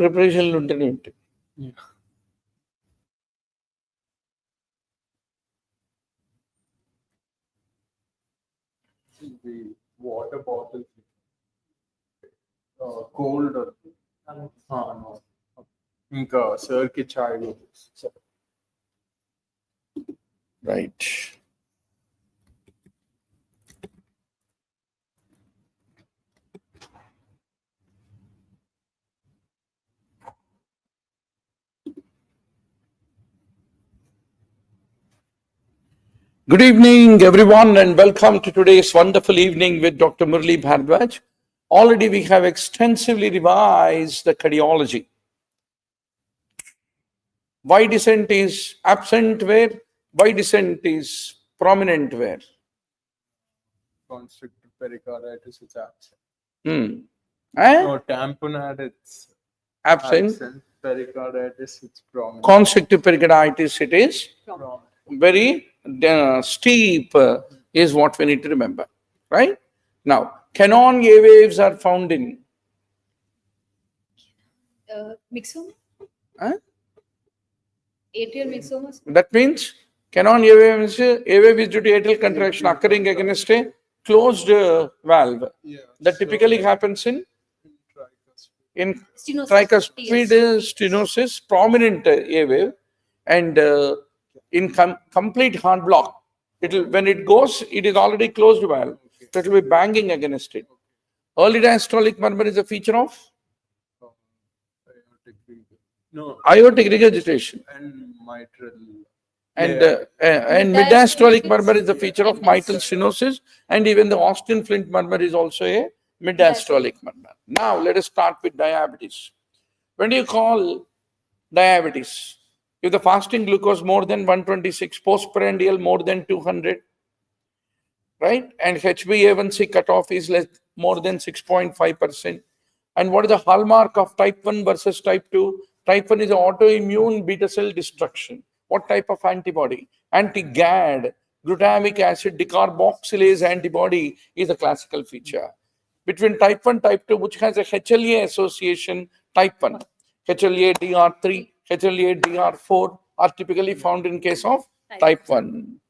ప్రిపరేషన్లు ఉంటూనే ఉంటాయి. The water bottle, cold. ఇంకా సార్ కి చాయ్. Right. Good evening, everyone, and welcome to today's wonderful evening with Dr. Murali Bhardwaj. Already we have extensively revised the cardiology. Why descent is absent where? Why descent is prominent where? Constrictive pericarditis is absent. No, tamponade it's absent. Pericarditis it's prominent. Constrictive pericarditis it is very steep is what we need to remember, right? Now, Canon A waves are found in myxoma. Atrial myxoma. That means Canon A wave is due to atrial contraction occurring against a closed valve. That typically happens in tricuspid stenosis, prominent A wave, and in complete heart block. When it goes, it is already closed valve. So it will be banging against it. Early diastolic murmur is a feature of aortic regurgitation. And mitral. And mid-diastolic murmur is a feature of mitral stenosis, and even the Austin Flint murmur is also a mid-diastolic murmur. Now let us start with diabetes. When do you call diabetes? If the fasting glucose more than 126, postprandial more than 200, right? And HbA1c cutoff is more than 6.5%. And what is the hallmark of type 1 versus type 2? Type 1 is autoimmune beta cell destruction. What type of antibody? Anti-GAD, glutamic acid decarboxylase antibody is a classical feature. Between type 1 type 2, which has a HLA association, type 1, HLA DR3, HLA DR4 are typically found in case of type 1.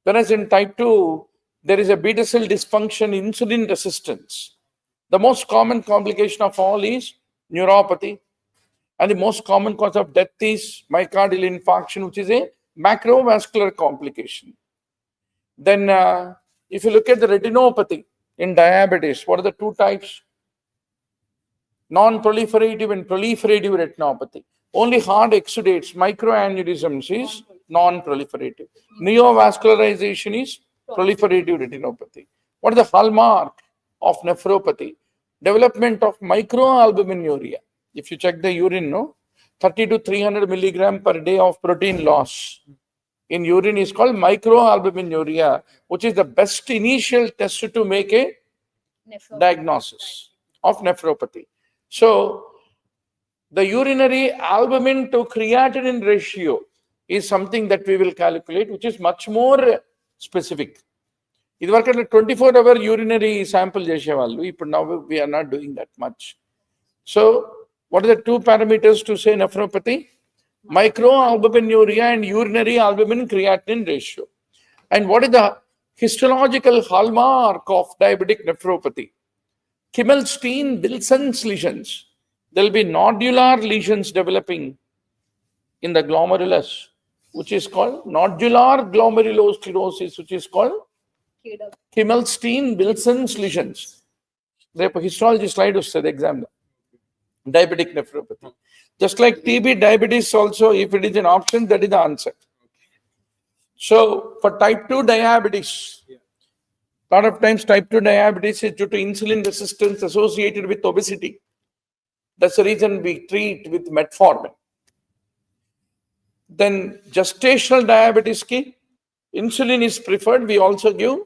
Whereas in type 2, there is a beta cell dysfunction, insulin resistance. The most common complication of all is neuropathy. And the most common cause of death is myocardial infarction, which is a macrovascular complication. Then if you look at the retinopathy in diabetes, what are the two types? Non-proliferative and proliferative retinopathy. Only hard exudates, microaneurysms is non-proliferative. Neovascularization is proliferative retinopathy. What is the hallmark of nephropathy? Development of microalbuminuria. If you check the urine, 30 to 300 milligram per day of protein loss in urine is called microalbuminuria, which is the best initial test to make a diagnosis of nephropathy. So, the urinary albumin to creatinine ratio is something that we will calculate, which is much more specific. This work at 24-hour urinary sample chesevallu. Now we are not doing that much. So, what are the two parameters to say nephropathy? Microalbuminuria and urinary albumin creatinine ratio. And what is the histological hallmark of diabetic nephropathy? Kimmelstein-Wilson's lesions. There will be nodular lesions developing in the glomerulus, which is called nodular glomerulosclerosis, which is called Kimmelstein-Wilson's lesions. Repo histology slide was the exam. Diabetic nephropathy. Just like TB, diabetes also, if it is an option, that is the answer. So, for type 2 diabetes, a lot of times type 2 diabetes is due to insulin resistance associated with obesity. That's the reason we treat with metformin. Then gestational diabetes ki insulin is preferred, we also give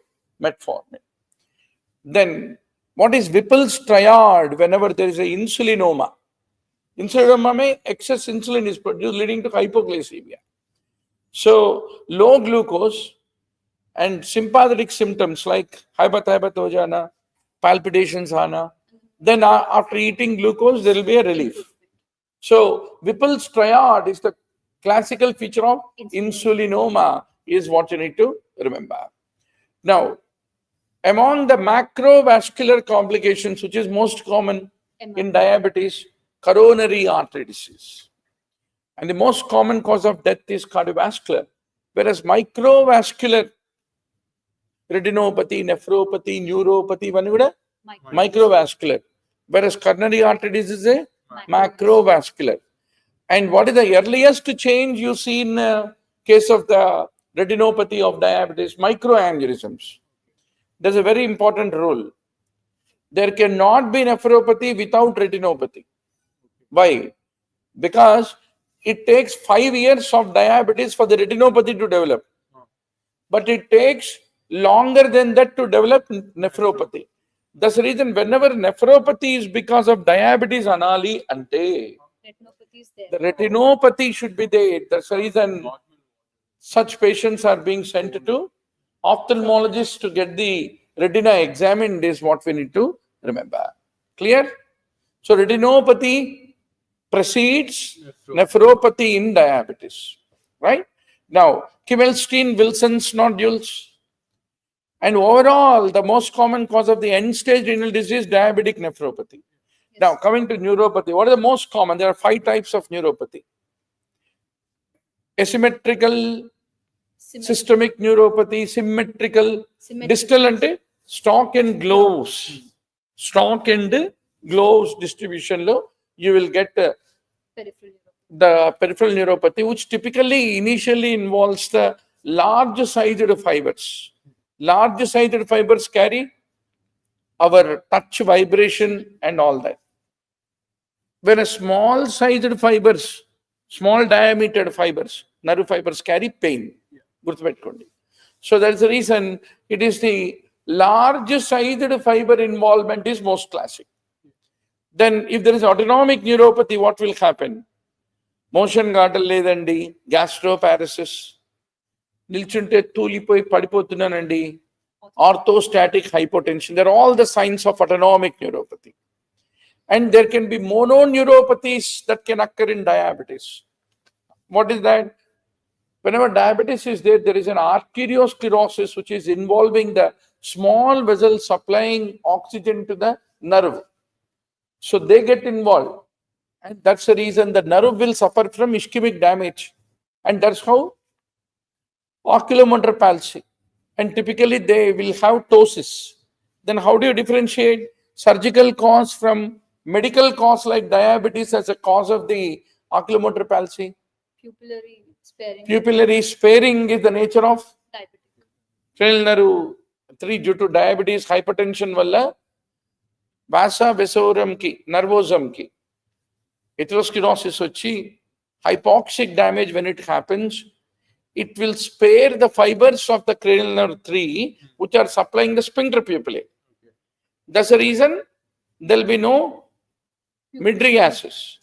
metformin. Then what is Whipple's triad whenever there is a insulinoma? Insulinoma mein excess insulin is produced leading to hypoglycemia. So low glucose and sympathetic symptoms like hyperthyroid ho jana, palpitations aana, then after eating glucose there will be a relief. So Whipple's triad is the classical feature of insulinoma is what you need to remember. Now, among the macrovascular complications, which is most common in diabetes, coronary artery disease. And the most common cause of death is cardiovascular, whereas microvascular, retinopathy, nephropathy, neuropathy, one would microvascular, whereas coronary artery disease is a macrovascular. And what is the earliest change you see in case of the retinopathy of diabetes? Microaneurysms. There's a very important rule. There cannot be nephropathy without retinopathy. Why? Because it takes 5 years of diabetes for the retinopathy to develop. But it takes longer than that to develop nephropathy. That's the reason whenever nephropathy is because of diabetes anali ante, Retinopathy is there. the retinopathy should be there. That's the reason such patients are being sent to ophthalmologists to get the retina examined is what we need to remember. Clear? So retinopathy precedes nephropathy in diabetes, right? Now, Kiemelstein-Wilson's nodules. And overall, the most common cause of the end-stage renal disease, diabetic nephropathy. Now, coming to neuropathy, what are the most common? There are 5 types of neuropathy. Asymmetrical, systemic neuropathy, symmetrical, distal ante stock and gloves. Stock and gloves distribution lo, you will get Peripheral. the peripheral neuropathy, which typically initially involves the large sized fibers. Large sized fibers carry our touch, vibration, and all that. Whereas small sized fibers, small diameter fibers, nerve fibers carry pain. Gurtupetukondi. So that's the reason it is the large sized fiber involvement is most classic. Then if there is autonomic neuropathy, what will happen? Motion gatal ledandi, gastroparesis, nilchunte tulipoi padipothunanandi, orthostatic hypotension. They're all the signs of autonomic neuropathy. And there can be mononeuropathies that can occur in diabetes. What is that? Whenever diabetes is there, there is an arteriosclerosis which is involving the small vessels supplying oxygen to the nerve. So they get involved. And that's the reason the nerve will suffer from ischemic damage. And that's how oculomotor palsy. And typically they will have ptosis. Then how do you differentiate surgical cause from medical cause like diabetes as a cause of the oculomotor palsy? Pupillary sparing. Pupillary sparing is the nature of Diabetic. cranial nerve 3 due to diabetes, hypertension valla vasa vasorum ki, nervosum ki, atherosclerosis vachi, hypoxic damage when it happens, it will spare the fibers of the cranial nerve 3 which are supplying the sphincter pupillae. That's the reason there will be no mydriasis,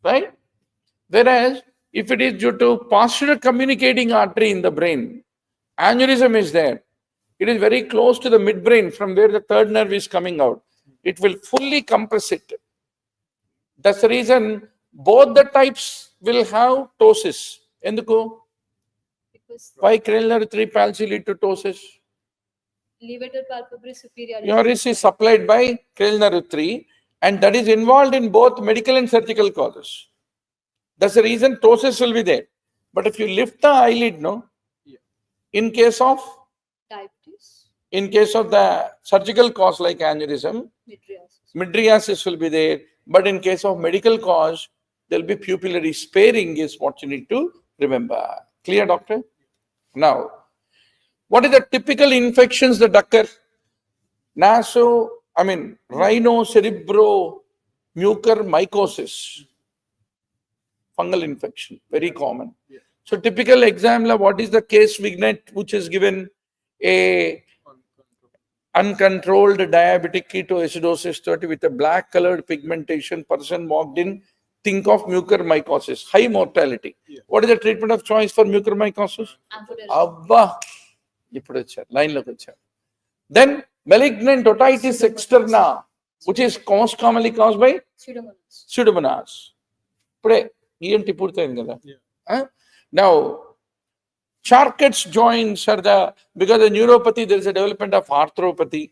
right? Whereas if it is due to posterior communicating artery in the brain, aneurysm is there. It is very close to the midbrain from where the third nerve is coming out. It will fully compress it. That's the reason both the types will have ptosis. Enduku? Because Why cranial nerve 3 palsy lead to ptosis? levator palpebris superior. Yoris is supplied by cranial nerve 3 and that is involved in both medical and surgical causes. That's the reason ptosis will be there. But if you lift the eyelid, no, in case of Diabetes. the surgical cause like aneurysm, Mydriasis. mydriasis will be there. But in case of medical cause, there will be pupillary sparing is what you need to remember. Clear, doctor? Now, what are the typical infections that occur? Rhinocerebromucormycosis. Fungal infection, very common. So typical exam, what is the case vignette which is given? A uncontrolled diabetic ketoacidosis 30 with a black colored pigmentation, person walked in, think of mucormycosis, high mortality. What is the treatment of choice for mucormycosis? Amphotericin. Abba, line look. Then malignant otitis externa, which is most commonly caused by Pseudomonas. Pseudomonas. ఇప్పుడే ENT పూర్తయింది కదా. Yeah. Now, Charcot's joints are because of neuropathy, there is a development of arthropathy.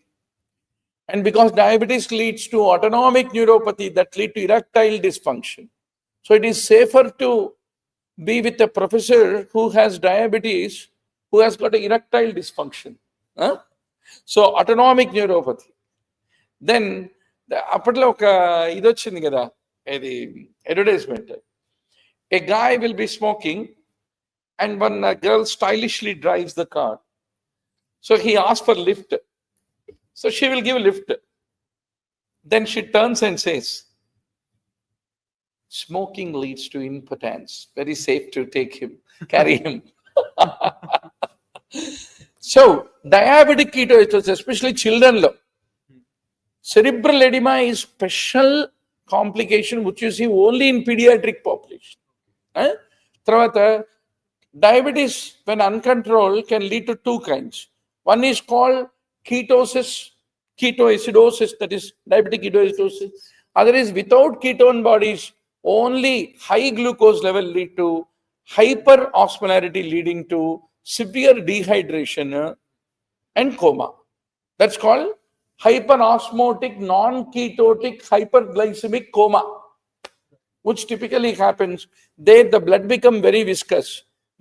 And because diabetes leads to autonomic neuropathy that lead to erectile dysfunction. So it is safer to be with a professor who has diabetes, who has got an erectile dysfunction. Huh? So autonomic neuropathy. Then, అప్పట్లో ఒక ఇది వచ్చింది కదా, ఇది advertisement. A guy will be smoking and one girl stylishly drives the car. So he asks for lift. So she will give a lift. Then she turns and says, smoking leads to impotence. Very safe to take him, carry him. So, diabetic ketoacidosis, especially children, cerebral edema is special complication which you see only in pediatric population. Tarvata, diabetes, when uncontrolled, can lead to two kinds. One is called ketoacidosis, that is diabetic ketoacidosis. Other is without ketone bodies, only high glucose level lead to hyperosmolarity, leading to severe dehydration and coma. That's called hyperosmotic, non-ketotic, hyperglycemic coma, which typically happens. There the blood become very viscous,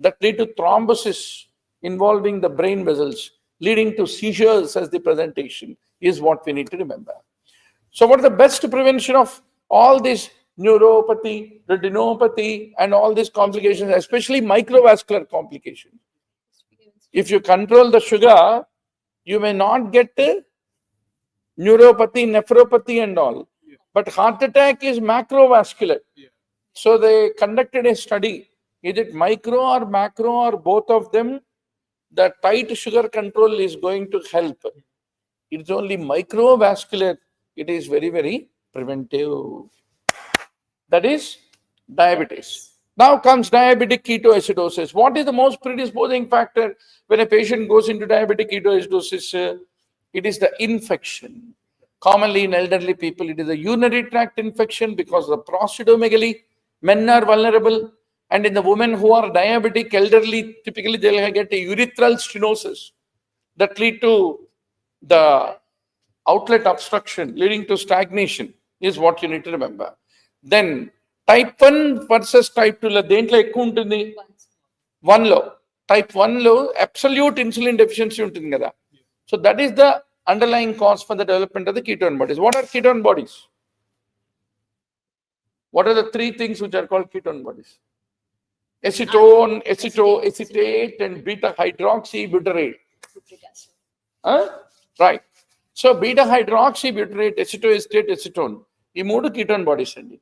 that lead to thrombosis involving the brain vessels, leading to seizures as the presentation, is what we need to remember. So what is the best prevention of all this neuropathy, retinopathy, and all these complications, especially microvascular complications? If you control the sugar, you may not get neuropathy, nephropathy and all. But heart attack is macrovascular. Yeah. So they conducted a study. Is it micro or macro or both of them? The tight sugar control is going to help. It's only microvascular. It is very, very preventive. That is diabetes. Now comes diabetic ketoacidosis. What is the most predisposing factor when a patient goes into diabetic ketoacidosis? It is the infection. Commonly in elderly people, it is a urinary tract infection because of the prostatomegaly. Men are vulnerable. And in the women who are diabetic, elderly, typically they'll get a urethral stenosis that lead to the outlet obstruction, leading to stagnation, is what you need to remember. Then type 1 versus type 2, దేంట్లో ఎక్కువ ఉంటుంది? 1లో. Type 1లో absolute insulin deficiency ఉంటుంది కదా. So that is the underlying cause for the development of the ketone bodies. What are ketone bodies? What are the three things which are called ketone bodies? Acetone, acetate, and beta hydroxybutyrate. Right. So beta hydroxybutyrate, acetoacetate, acetone. ఈ మూడు ketone bodies అండి.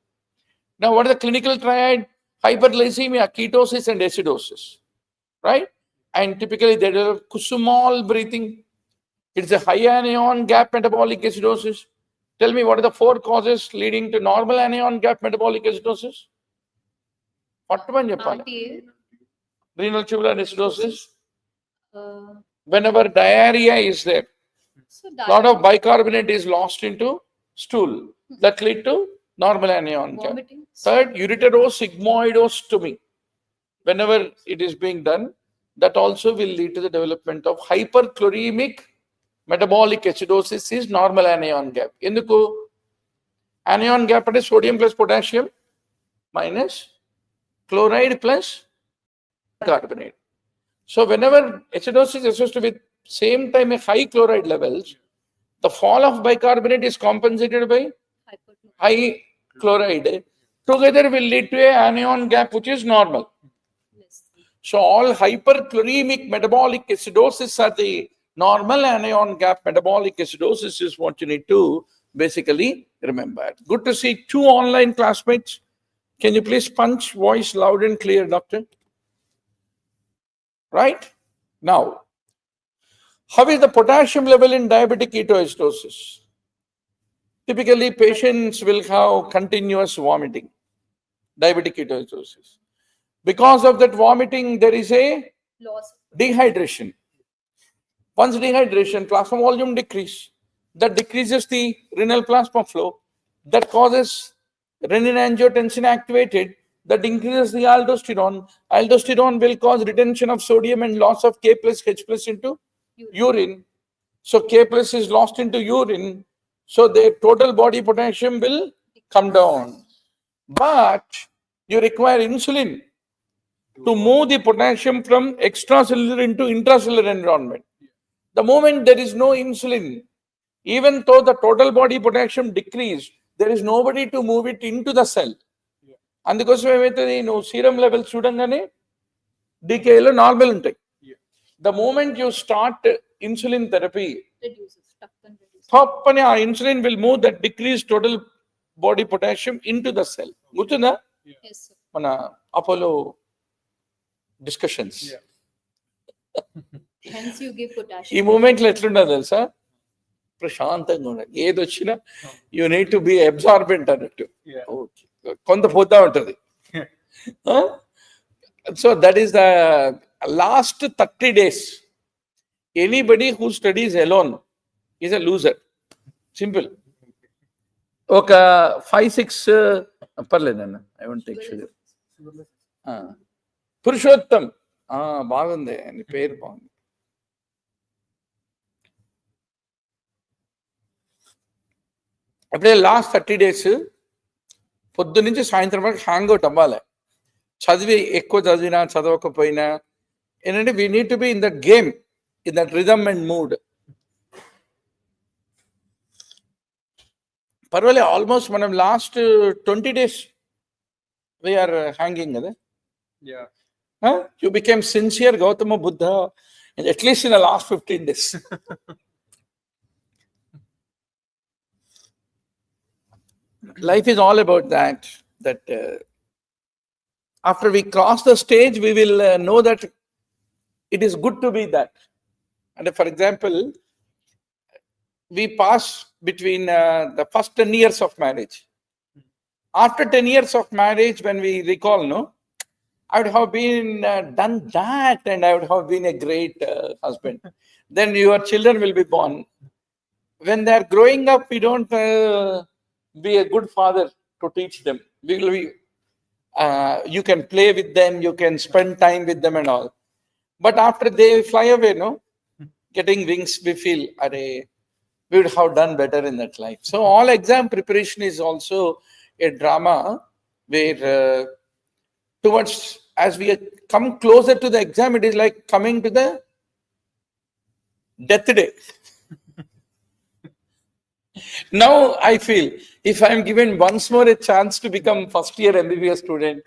Now what is the clinical triad? Hyperglycemia, ketosis and acidosis. Right? And typically they develop Kussmaul breathing. It's a high anion gap metabolic acidosis. Tell me, what are the four causes leading to normal anion gap metabolic acidosis? What one చెప్పాలి? RTA, Renal tubular acidosis. uh, Whenever diarrhea is there, so lot of bicarbonate is lost into stool. That lead to normal anion gap. vomiting. Third, ureterosigmoidostomy. Whenever it is being done, that also will lead to the development of hyperchloremic metabolic acidosis, is normal anion gap. ఎందుకు? Anion gap అంటే sodium plus potassium minus chloride plus carbonate. So whenever acidosis is associated with same time a high chloride levels, the fall of bicarbonate is compensated by Hyperchloremic. high chloride. Together will lead to a anion gap which is normal. Yes. So all hyperchloremic metabolic acidosis are the normal anion gap metabolic acidosis, is what you need to basically remember. Good to see two online classmates. Can you please punch voice loud and clear, doctor? Right? Now, how is the potassium level in diabetic ketoacidosis? Typically, patients will have continuous vomiting, diabetic ketoacidosis. Because of that vomiting, there is a Loss. dehydration. Once dehydration, plasma volume decrease. That decreases the renal plasma flow. That causes Renin-angiotensin activated, that increases the aldosterone. Aldosterone will cause retention of sodium and loss of K plus H plus into urine. So K plus is lost into urine. So the total body potassium will come down. But you require insulin to move the potassium from extracellular into intracellular environment. The moment there is no insulin, even though the total body potassium decreased, there is nobody to move it into the cell. అందుకోసం ఏమైతుంది నువ్వు serum levels చూడంగానే డికేలో normal ఉంటాయి. The moment you start insulin therapy Reduces. Tuck and reduces. థప్ అని ఆ insulin will move that decrease total body potassium into the cell. గుర్తుందా Yes, sir. మన Apollo discussions? Yeah. Hence you give ఈ potassium. Moment లో ఎట్లుండదు తెలుసా, ప్రశాంతంగా ఉండదు. ఏది వచ్చినా you need to be absorbent అన్నట్టు. Yeah. Okay. కొంత పోతా ఉంటది. So that is the last 30 days. Anybody who studies alone is a loser. Simple. ఒక 5-6 పర్లేదన్న, I want take sugar. Purushottam బాగుంది, అని పేరు బాగుంది. అప్పుడే లాస్ట్ 30 days పొద్దు నుంచి సాయంత్రం వరకు హ్యాంగ్ అవుట్ అవ్వాలి. చదివి ఎక్కువ చదివినా చదవకపోయినా ఏంటంటే we need to be in that game, in that rhythm and mood. పర్వాలేదు, ఆల్మోస్ట్ మనం లాస్ట్ 20 days వీఆర్ హ్యాంగింగ్ కదా. Yeah. You became sincere Gautama Buddha, at least in the last 15 days. Life is all about that. After we cross the stage, we will know that it is good to be that. And for example, we pass between the first 10 years of marriage. After 10 years of marriage, when we recall, no, I would have been done that, and I would have been a great husband. Then your children will be born. When they are growing up, we don't be a good father to teach them. We will be, you can play with them, you can spend time with them and all. But after they fly away, no, getting wings, we feel, we would have done better in that life. So all exam preparation is also a drama where towards, as we come closer to the exam, it is like coming to the death day. Now I feel if I am given once more a chance to become first year MBBS student,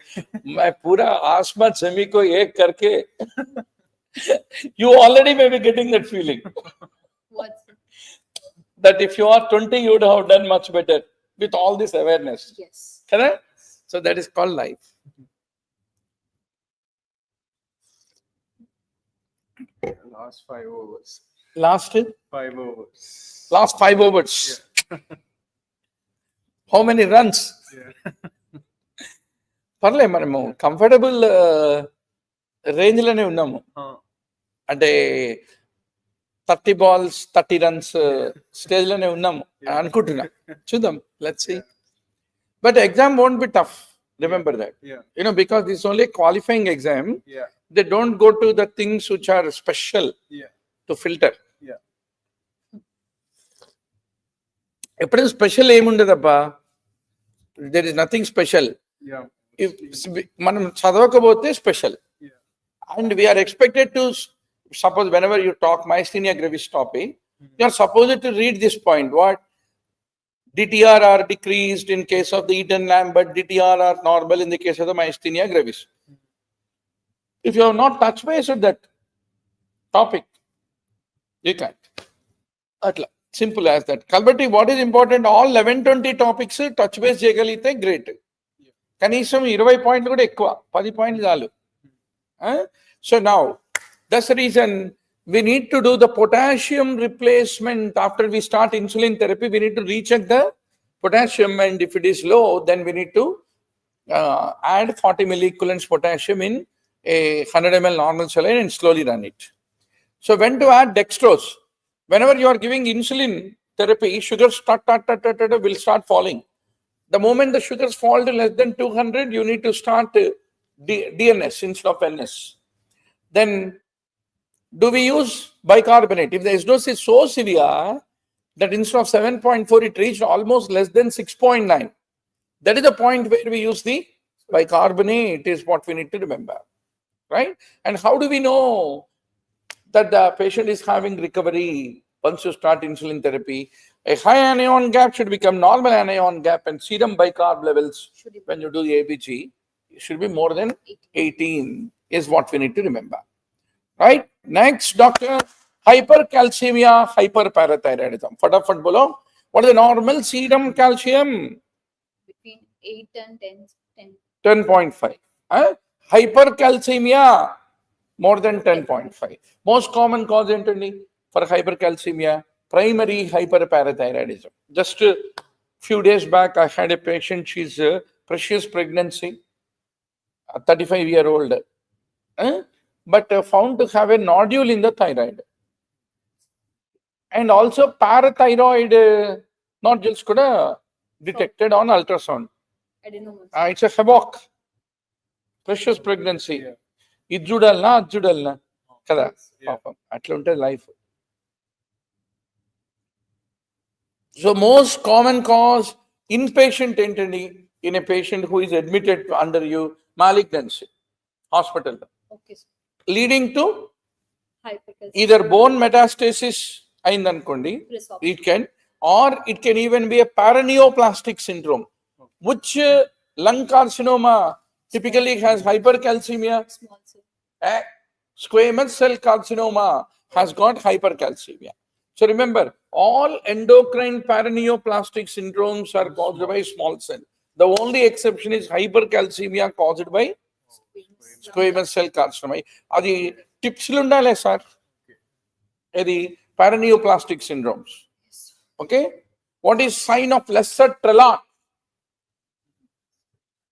मैं पूरा आसमान जमी को एक करके, you already may be getting that feeling What's it? that if you are 20, you would have done much better with all this awareness. Yes. Correct? So that is called life. Last 5 overs. Last 5 overs. 5 overs. How many runs? Yeah. పర్లే, మనము comfortable range లోనే ఉన్నాము. అంటే 30 balls 30 runs stage లోనే ఉన్నాము అనుకుంటున్నా. చూద్దాం, let's see. But exam won't be tough, remember that. Yeah. Because this is only a qualifying exam. Yeah. They don't go to the things which are special Yeah. to filter. Yeah. ఎప్పుడు special ఏముండదబ్బా, there is nothing special. Yeah. మనం చదవకపోతే special. Yeah. And we are expected to, suppose whenever you talk myasthenia gravis topic, you are supposed to read this point. What? DTR are decreased in case of the Eden-Lambert, DTR are normal in the case of the myasthenia gravis. If you have not touched base with that topic, you can't. Atla, simple as that. Kalbatti, what is important? All 11-20 topics touch base cheyagalite, great. కనీసం 20 పాయింట్లు కూడా ఎక్కువ, 10 పాయింట్లు చాలు. So now, that's the reason we need to do the potassium replacement. After we start insulin therapy, we need to recheck the potassium, and if it is low, then we need to add 40 milliequivalents potassium in a 100 ml normal saline and slowly run it. So when to add dextrose? Whenever you are giving insulin therapy, sugar will start falling. The moment the sugars fall to less than 200, you need to start DNS instead of NS. Then do we use bicarbonate? If the acidosis is so severe that instead of 7.4, it reached almost less than 6.9. That is the point where we use the bicarbonate, is what we need to remember, right? And how do we know that the patient is having recovery once you start insulin therapy? A high anion gap should become normal anion gap, and serum bicarb levels Should be when you do the ABG should be more than 18 is what we need to remember, right? Next, doctor, hypercalcemia, hyperparathyroidism. Fatafat bolo. What is the normal serum calcium? between 8 and 10. 10.5. Hypercalcemia, more than 10.5. Most common cause ఏంటండి for hypercalcemia? Primary hyperparathyroidism. Just a few days back, I had a patient, she's a precious pregnancy, a 35-year-old, but found to have a nodule in the thyroid. And also parathyroid nodules kuda detected on ultrasound. Adenomas. It's a havoc. Precious pregnancy. ఇది చూడాలనా అది చూడాలనా కదా పాపం అట్లా ఉంటుంది life. So most common cause inpatient ఏంటండి? In a patient who is admitted under you malignancy హాస్పిటల్లో, Okay, sir. Leading to Hypercalcemia. either bone metastasis అయిందనుకోండి, Resorption. it can, or it can even be a paraneoplastic syndrome, which lung carcinoma typically has hypercalcemia. Small cell. Squamous cell carcinoma has got hypercalcemia. So remember, all endocrine paraneoplastic syndromes are caused by small cell. The only exception is hypercalcemia caused by squamous cell carcinoma. అది టిప్స్లు ఉండాలి sir, ఇది paraneoplastic syndromes. Okay, what is sign of lesser trellat?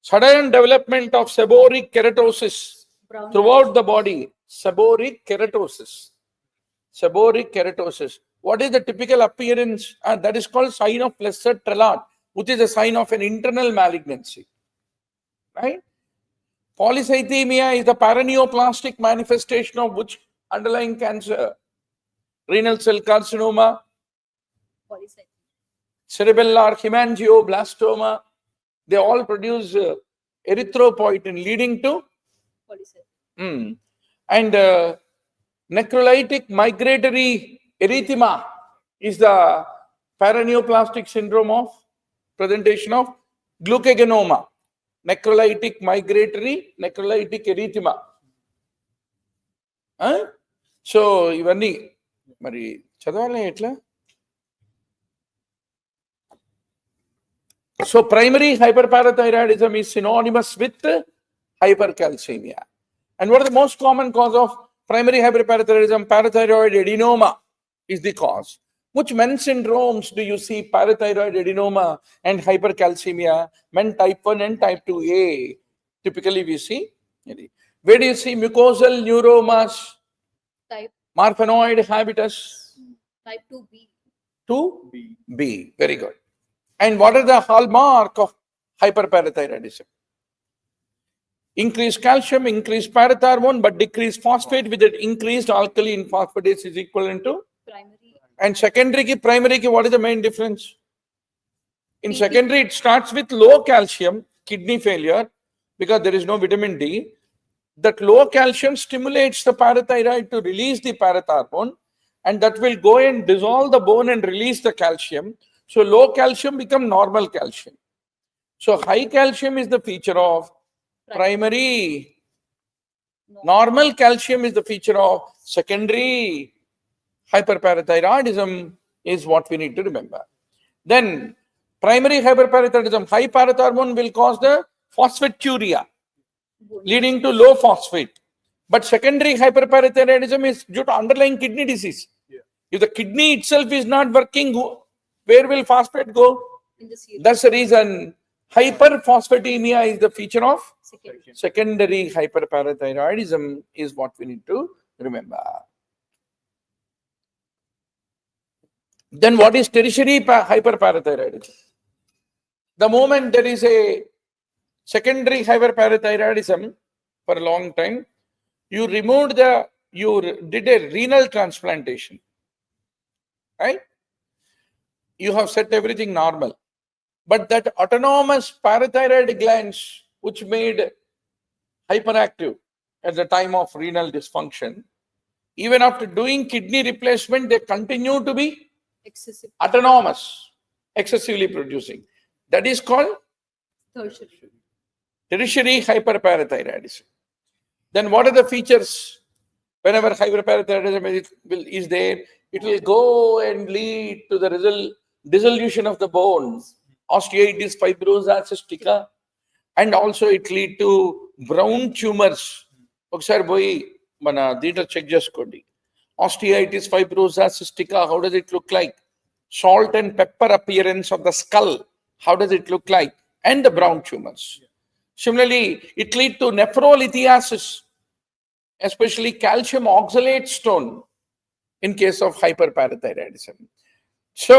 Sudden development of seborrheic keratosis Brown. throughout the body. Seborrheic keratosis. Seborrheic keratosis. What is the typical appearance? That is called sign of lesser trellat, which is a sign of an internal malignancy, right? Polycythemia is the paraneoplastic manifestation of which underlying cancer? Renal cell carcinoma, Polycythemia. cerebellar hemangioblastoma. They all produce erythropoietin, leading to Polycythemia. and necrolytic migratory erythema is the paraneoplastic syndrome of presentation of glucagonoma. Necrolytic necrolytic erythema. So ఇవన్నీ మరి చదవాలి ఎట్లా? So primary hyperparathyroidism is synonymous with hypercalcemia. And what is the most common cause of primary hyperparathyroidism? Parathyroid adenoma is the cause. Which men syndromes do you see parathyroid adenoma and hypercalcemia? Men type 1 and type 2A. Typically we see. Where do you see mucosal neuromas? Type Marfanoid habitus. type 2B. 2B. Very good. And what are the hallmark of hyperparathyroidism? Increased calcium, increased parathormone, but decreased phosphate with that increased alkali in phosphatase is equivalent to. Primary. And secondary ki, primary ki, what is the main difference? In BP. secondary, it starts with low calcium, kidney failure, because there is no vitamin D. That low calcium stimulates the parathyroid to release the parathormone, and that will go and dissolve the bone and release the calcium. So low calcium become normal calcium. So high calcium is the feature of primary. No. Normal calcium is the feature of secondary. Hyperparathyroidism is what we need to remember. Then primary hyperparathyroidism, high parathormone will cause the phosphaturia, leading to low phosphate. But secondary hyperparathyroidism is due to underlying kidney disease. If the kidney itself is not working, where will phosphate go? In the series. That's the reason hyperphosphatemia is the feature of Secondary. secondary hyperparathyroidism is what we need to remember. Then what is tertiary hyperparathyroidism? The moment there is a secondary hyperparathyroidism for a long time, you did a renal transplantation, right? You have set everything normal. But that autonomous parathyroid glands, which made hyperactive at the time of renal dysfunction, even after doing kidney replacement, they continue to be Excessive. autonomous, excessively producing. That is called Tertiary. tertiary hyperparathyroidism. Then what are the features? Whenever hyperparathyroidism is there, it will go and lead to the dissolution of the bones, osteoitis, fibrosa, cystica, and also it lead to brown tumors. ఒకసారి పోయి మన దీంట్లో check చేసుకోండి. Osteoitis, fibrosa, cystica, how does it look like? Salt and pepper appearance of the skull, how does it look like? And the brown tumors. Similarly, it lead to nephrolithiasis, especially calcium oxalate stone in case of hyperparathyroidism. So,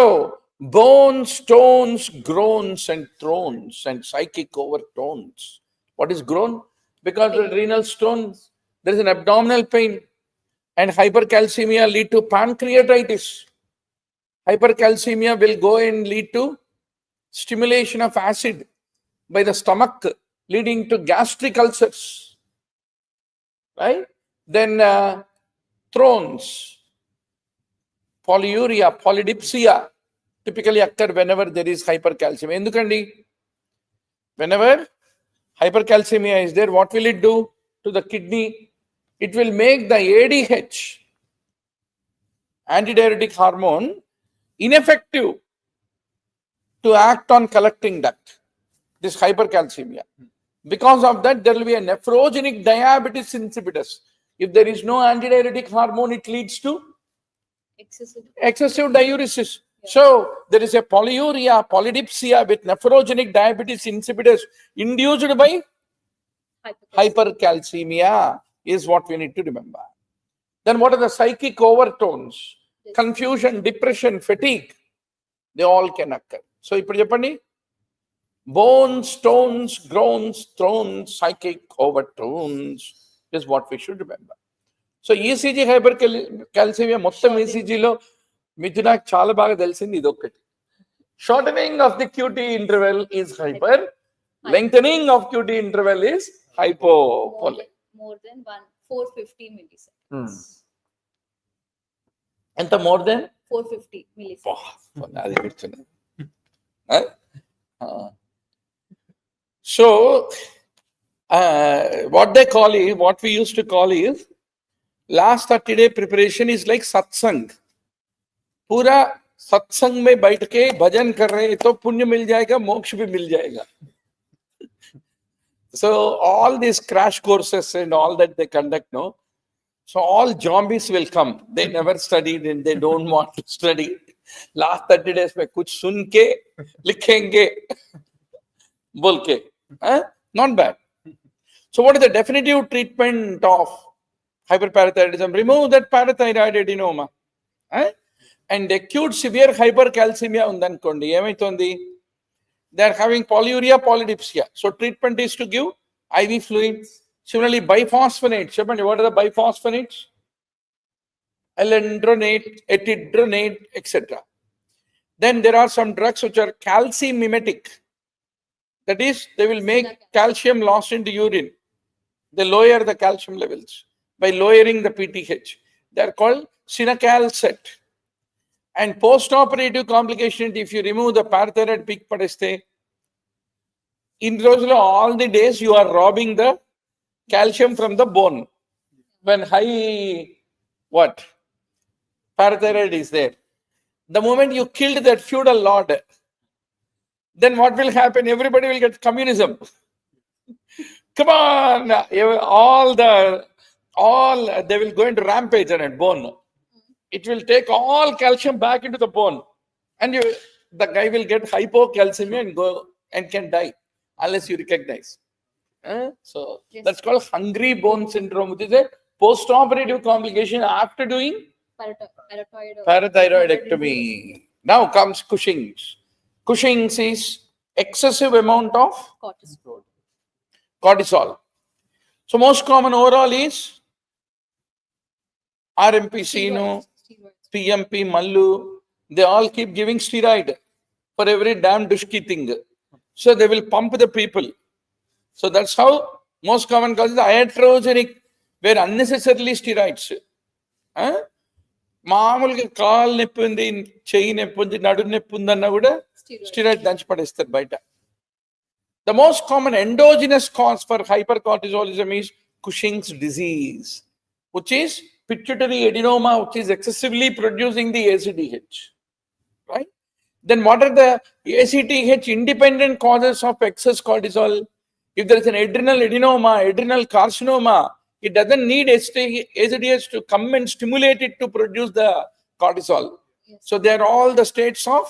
bones, stones, groans, and thrones, and psychic overtones. What is groan? Because of the renal stone, there is an abdominal pain, and hypercalcemia lead to pancreatitis. Hypercalcemia will go and lead to stimulation of acid by the stomach, leading to gastric ulcers. Right? Then thrones, polyuria, polydipsia typically occur whenever there is hypercalcemia. Endukandi? Whenever hypercalcemia is there, what will it do to the kidney? It will make the ADH, antidiuretic hormone, ineffective to act on collecting duct. This hypercalcemia. Because of that, there will be a nephrogenic diabetes insipidus. If there is no antidiuretic hormone, it leads to excessive diuresis. So there is a polyuria, polydipsia with nephrogenic diabetes insipidus induced by hypercalcemia is what we need to remember. Then what are the psychic overtones? Confusion, depression, fatigue. They all can occur. So ఇప్పుడు చెప్పండి, bones, stones, groans, thrones, psychic overtones is what we should remember. So ECG hypercalcemia మొత్తం ECGలో మీకు నాకు చాలా బాగా తెలిసింది ఇది ఒకటి. Shortening of the QT interval is hyper, lengthening of QT interval is hypopole. More than 450 milliseconds. ఎంత more than 450 milliseconds. అది గుర్తున్నది. So what we used to call is last 30-day preparation is like satsang. पूरा सत्संग में बैठ के भजन कर रहे तो पुण्य मिल जाएगा, मोक्ष भी मिल जाएगा. So all these crash courses and all that they conduct, no? So all zombies will come. They never studied and they don't want to study. Last 30 days में कुछ सुन के लिखेंगे बोल के, not bad. So what is the definitive treatment of hyperparathyroidism? Remove that parathyroid adenoma. And acute severe hypercalcemia undanukondi, emaitundi? They are having polyuria, polydipsia. So treatment is to give IV fluid. Similarly, biphosphonates. What are the biphosphonates? Alendronate, etidronate, etc. Then there are some drugs which are calcimimetic. That is, they will make calcium lost into urine. They lower the calcium levels by lowering the PTH. They are called Cinacalcet. And post-operative complication, if you remove the parathyroid peak padeste, in those all the days you are robbing the calcium from the bone. When high parathyroid is there. The moment you killed that feudal lord, then what will happen? Everybody will get communism. Come on, they will go into rampage on it, bone. It will take all calcium back into the bone, and the guy will get hypocalcemia and go and can die unless you recognize. So Yes. that's called hungry bone syndrome, which is a post-operative complication after doing parathyroidectomy. Now comes Cushing's. Cushing's is excessive amount of Cortisol. cortisol. So most common overall is RMP, no, Steroids. PMP, Mallu, they all keep giving steroid for every damn dushki thing. So they will pump the people. So that's how most common causes iatrogenic were unnecessarily steroids. మామూలుగా కాలు నొప్పి ఉంది, చెయ్యి నొప్పి ఉంది, నడు నొప్పి ఉందన్నా కూడా Steroids. స్టీరాయిడ్ దంచి పడేస్తారు బయట. The most common endogenous cause for hypercortisolism is Cushing's disease, which is pituitary adenoma, which is excessively producing the ACTH. Right? Then what are the ACTH independent causes of excess cortisol? If there is an adrenal adenoma, adrenal carcinoma, it doesn't need ACTH to come and stimulate it to produce the cortisol. Yes. So they are all the states of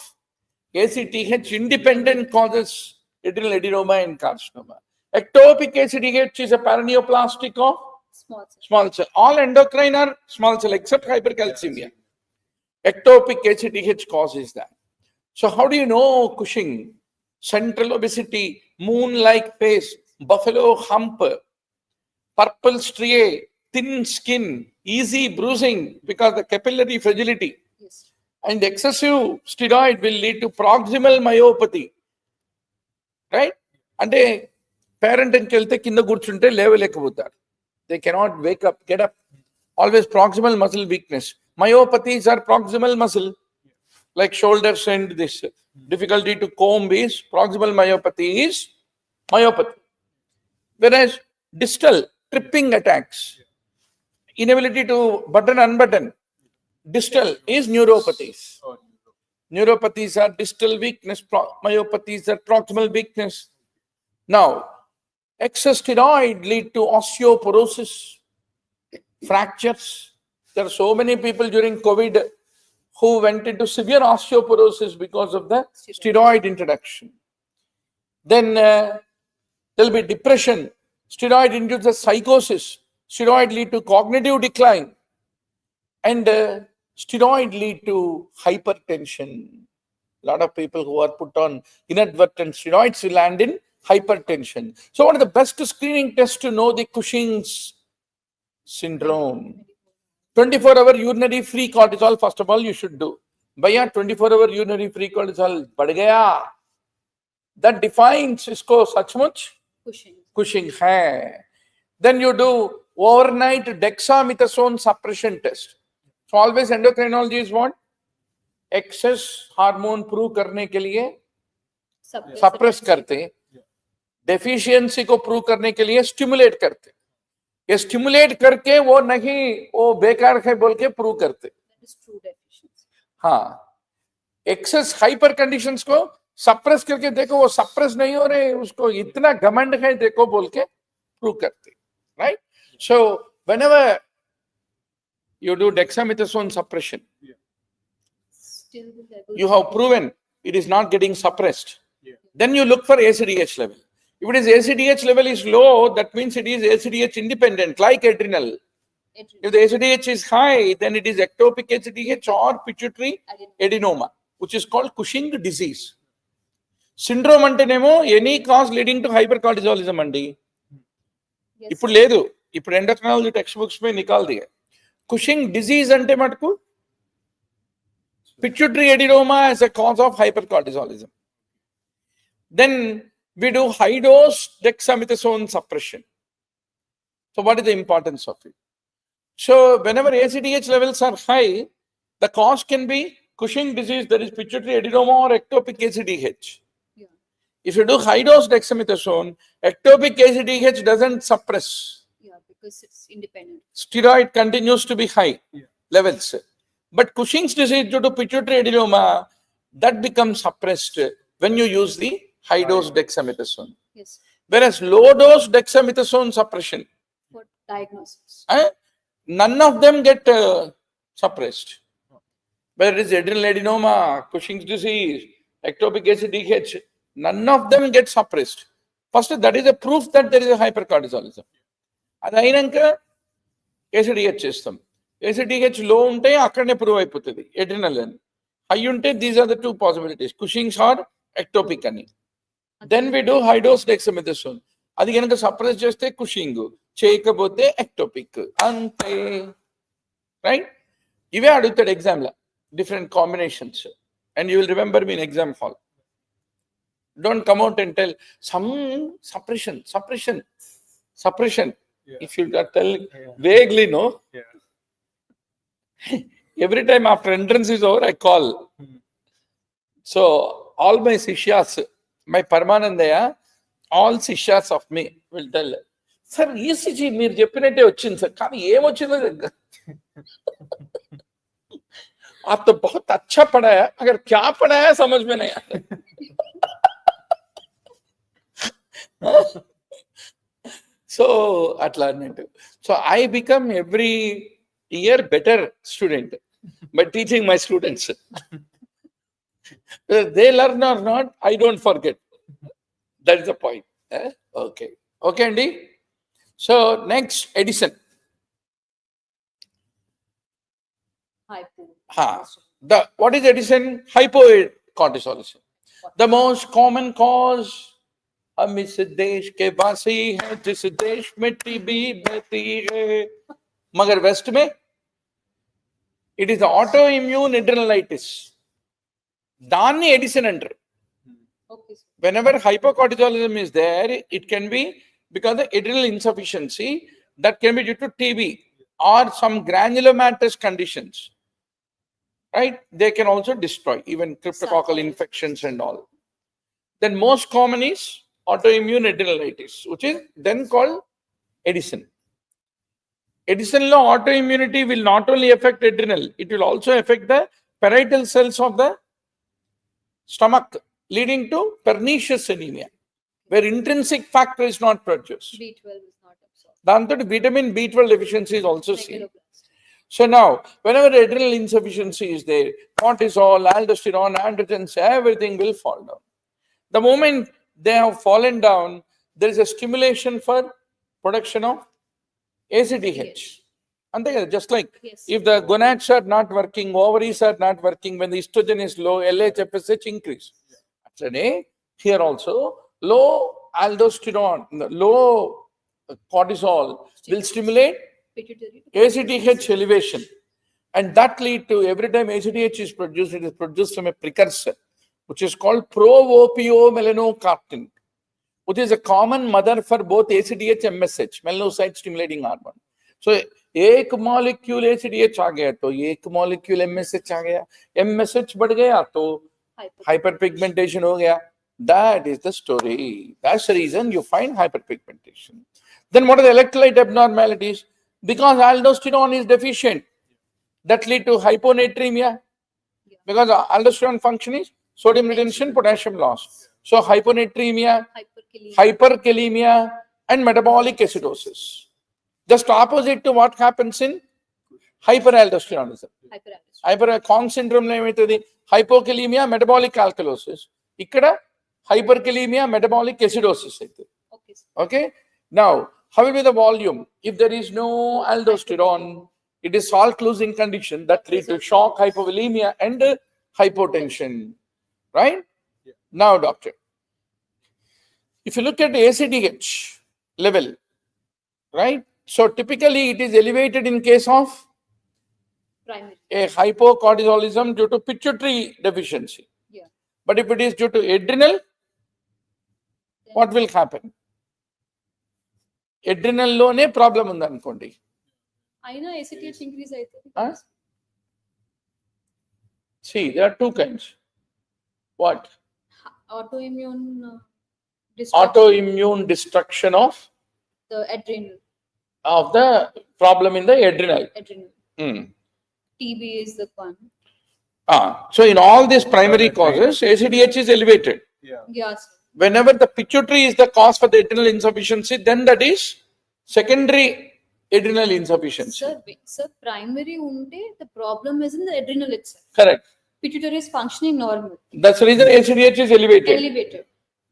ACTH independent causes adrenal adenoma and carcinoma. Ectopic ACTH is a paraneoplastic of Small cell. small cell. All endocrine are small cell except hypercalcemia. Ectopic ACTH causes that. So how do you know Cushing? Central obesity, moon-like face, buffalo hump, purple striae, thin skin, easy bruising because the capillary fragility. Yes. And excessive steroid will lead to proximal myopathy. Right? అంటే parent వెళ్తే కింద కూర్చుంటే లేవలేకపోతారు. They cannot wake up, get up. Always proximal muscle weakness. Myopathies are proximal muscle, like shoulders and this. Difficulty to comb is proximal myopathy is myopathy. Whereas distal tripping attacks, inability to button unbutton, distal is neuropathies. Oh, Neuropathies are distal weakness, myopathies are proximal weakness. Now, excess steroid lead to osteoporosis, fractures. There are so many people during COVID who went into severe osteoporosis because of the steroid introduction. Then there'll be depression. Steroid induces psychosis. Steroid lead to cognitive decline. And steroid lead to hypertension. A lot of people who are put on inadvertent steroids will land in hypertension. So one of the best screening tests to know the Cushing's syndrome. 24-hour urinary free cortisol, first of all, you should do. Bhaiya, 24-hour urinary free cortisol बढ़ गया. That defines इसको सचमुच Cushing. Cushing है. Then you do overnight dexamethasone suppression test. So always endocrinology is what? Excess hormone prove करने के लिए suppress करते, deficiency को prove करने के लिए stimulate करते. ये स्टिमुलेट करके वो नहीं, वो बेकार है बोल के प्रूव करते. That is true deficiency. हाँ, एक्सेस हाइपर कंडीशंस को सप्रेस करके देखो वो सप्रेस नहीं हो रहे, उसको इतना घमंड है देखो बोल के प्रूव करते. Right? So whenever you do dexamethasone suppression, Still there will you have proven it is not getting suppressed. Yeah. Then you look for ACTH level. If it is ACTH level is low, that means it is ACTH independent, like adrenal. adrenal. If the ACTH is high, then it is ectopic ACTH or pituitary Adenoma. adenoma, which is called Cushing disease. Syndrome అంటేనేమో any cause leading to hypercortisolism అండి. Yes. ఇప్పుడు లేదు, ఇప్పుడు endocrinology text books మీద నికాల్ దిగా. Cushing disease అంటే మటుకు pituitary adenoma as a cause of hypercortisolism. Then we do high dose dexamethasone suppression. So what is the importance of it? So whenever ACTH levels are high, the cause can be Cushing disease, that is pituitary adenoma or ectopic ACTH. Yeah. If you do high dose dexamethasone, ectopic ACTH doesn't suppress. Yeah, because it's independent. Steroid continues to be high Yeah. levels. But Cushing's disease due to pituitary adenoma, that becomes suppressed when you use the high dose dexamethasone. Yes. Whereas low dose dexamethasone suppression, For diagnosis. none of them get suppressed. Whether it is adrenal adenoma, Cushing's disease, ectopic ACTH, none of them get suppressed. First, that is a proof that there is a hypercortisolism. అది అయినాక ACTH చేస్తాం. ACTH లో ఉంటే అక్కడనే prove అయిపోతుంది adrenal అని. High ఉంటే these are the two possibilities, Cushing's or ectopic అని. Then we do high dose dexamethasone. అది కనుక సప్రెస్ చేస్తే కుషింగ్, చేయకపోతే ఎక్టోపిక్, అంతే. రైట్? ఇవే అడుగుతాడు ఎగ్జామ్ లో, different combinations, and you will remember me in exam hall. Don't come out and tell some suppression. Yeah. If you tell Yeah. vaguely, no. Yeah. Every time after entrance is over, I call. So all my sishyas, my Paramanandaya, all sishyas of me will tell, sir, ECG మీరు చెప్పినట్టే వచ్చింది sir, కానీ ఏమొచ్చిందో आपको बहुत अच्छा पढ़ाया, अगर क्या पढ़ाया समझ में नहीं आया. So atla annattu. So I become every year better student by teaching my students. Whether they learn or not, I don't forget. That is the point. Okay. Okay, Andy. So next, Edison. Hypo. What is Edison? Hypocortisolism. The most common cause, हम इस देश के वासी हैं जिस देश में TB बहती है, मगर वेस्ट में it is auto immune adrenalitis. దాన్ని ఎడిసన్ అంటారు. Okay, sir. Whenever hypocortisolism is there, it can be because of adrenal insufficiency, that can be due to TB or some granulomatous conditions. Right? They can also destroy even cryptococcal infections and all. Then most common is autoimmune adrenalitis, which is then called Edison. Edison law autoimmunity will not only affect adrenal, it will also affect the parietal cells of the stomach, leading to pernicious anemia, where intrinsic factor is not produced. B12 is not absorbed. దాంతో vitamin B12 deficiency is also seen. Megaloblasts. So now, whenever adrenal insufficiency is there, cortisol, aldosterone, androgens, everything will fall down. The moment they have fallen down, there is a stimulation for production of ACTH. Yes. And just like Yes. if the gonads are not working, ovaries are not working, when the estrogen is low, LH, FSH increase. Today, here also, low aldosterone, low cortisol will stimulate Pituitary. ACTH elevation, and that lead to every time ACTH is produced, it is produced from a precursor, which is called pro-opiomelanocortin, which is a common mother for both ACTH and MSH, melanocyte stimulating hormone. So, एक molecule ACTH आ गया तो एक molecule MSH आ गया, MSH बढ़ गया तो Hypo. hyperpigmentation हो गया. That is the story. That's the reason you find hyperpigmentation. Then what are the electrolyte abnormalities? Because aldosterone is deficient, that lead to hyponatremia. Yeah. Because aldosterone function is sodium retention, potassium loss. So hyponatremia, Hyperkalemia. hyperkalemia, and metabolic acidosis. Just opposite to what happens in hyperaldosteronism. Hyperaldosteronism. Conn syndrome ఏమవుతుంది? Hypokalemia, metabolic alkalosis. ఇక్కడ hyperkalemia, metabolic acidosis అవుతుంది. Okay, sir. Okay. Now, how will be the volume? If there is no aldosterone, it is salt losing condition that lead to shock, hypovolemia, and hypotension. Right? Yeah. Now, doctor, if you look at ACTH level, right? So typically it is elevated in case of Primary. a hypocortisolism due to pituitary deficiency. Yeah. But if it is due to adrenal, Then what will happen? Adrenal లోనే problem ఉందనుకోండి. అయినా ACTH increase అవుతుంది. Huh? See, there are two kinds. What? Autoimmune destruction, Autoimmune destruction of the adrenal. the problem in the adrenal. Adrenal. TB is the one. So in all these primary causes, ACTH is elevated. Yeah. Yeah, sir. Whenever the pituitary is the cause for the adrenal insufficiency, then that is secondary adrenal insufficiency. Sir, primary unte, the problem is in the adrenal itself. Correct. Pituitary is functioning normal, That's the reason ACTH is elevated. elevated.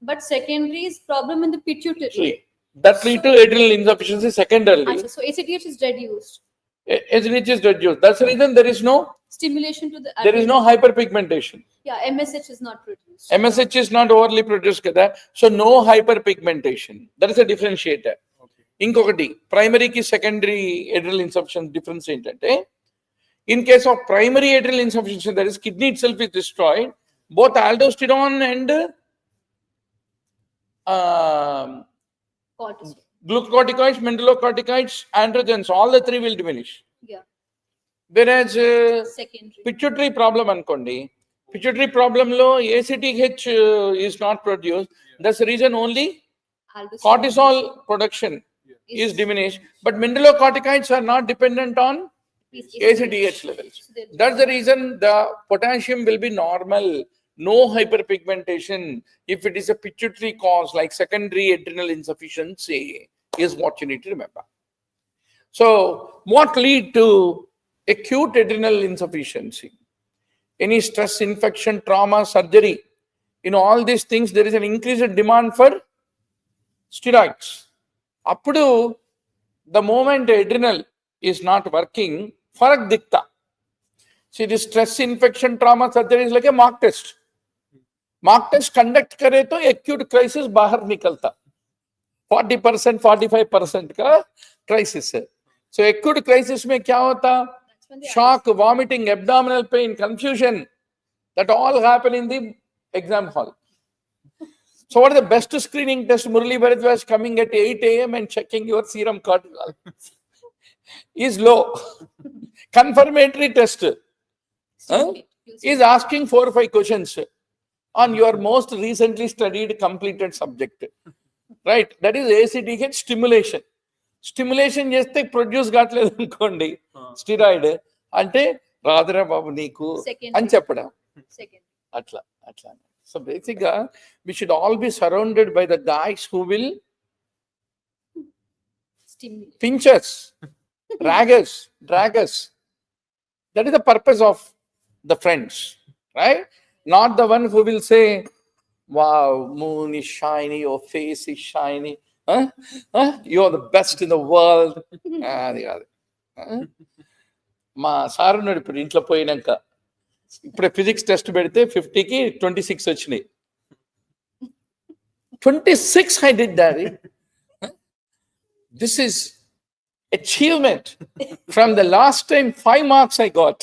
But secondary is problem in the pituitary. See, that lead to adrenal insufficiency secondarily. Achha, so ACTH is reduced. ACTH is reduced. That's the reason there is no Stimulation to the hyperpigmentation. Yeah, MSH is not produced. MSH is not overly produced kada, so no hyperpigmentation. That is a differentiator. Okay. ఇంకొకటి ప్రైమరీకి secondary adrenal insufficiency difference ఏంటంటే in case of primary adrenal insufficiency that is kidney itself is destroyed both aldosterone and Cortisol. glucocorticoids, mineralocorticoids, androgens, all the three will diminish. Yeah, Whereas secondary. pituitary problem అనుకోండి, pituitary problem లో ACTH is not produced. That's the reason only Aldosterone cortisol production is diminished, but mineralocorticoids are not dependent on is ACTH levels. So there- That's the reason the potassium will be normal, no hyperpigmentation. If it is a pituitary cause like secondary adrenal insufficiency is what you need to remember. So what lead to acute adrenal insufficiency? Any stress, infection, trauma, surgery. In all these things, there is an increased demand for steroids. Appudu, the moment adrenal is not working, farak dikta. See, this stress, infection, trauma, surgery is like a mock test. Mock test conduct करे तो acute crisis बाहर निकलता. 40%, 45% का crisis है. So acute crisis में क्या होता? That's when the Shock, vomiting, abdominal pain, confusion. That all happen in the exam hall. So what is the best screening test? Murali Bharadwaj coming at 8 a.m. and checking your serum cortisol is low. Confirmatory test student, you'll see. is asking 4 or 5 questions on your most recently studied completed subject. Right? That is ACTH stimulation. Stimulation చేస్తే produce కావట్లేదు అనుకోండి steroid అంటే రాదురా బాబు నీకు Secondary. అని చెప్పడం Second. అట్లా అట్లా సో బేసిక్ గా we should all be surrounded by the guys who will Stimulate. pinch us, drag us, drag us. That is the purpose of the friends, right? Not the one who will say, wow, moon is shiny, your face is shiny. Huh? Huh? You're the best in the world. అది కాదు. మా sir ఉన్నాడు ఇప్పుడు ఇంట్లో పోయినాక ఇప్పుడు physics test పెడితే 50కి 26 వచ్చినాయి. 26 I did that. This is achievement from the last time 5 marks I got.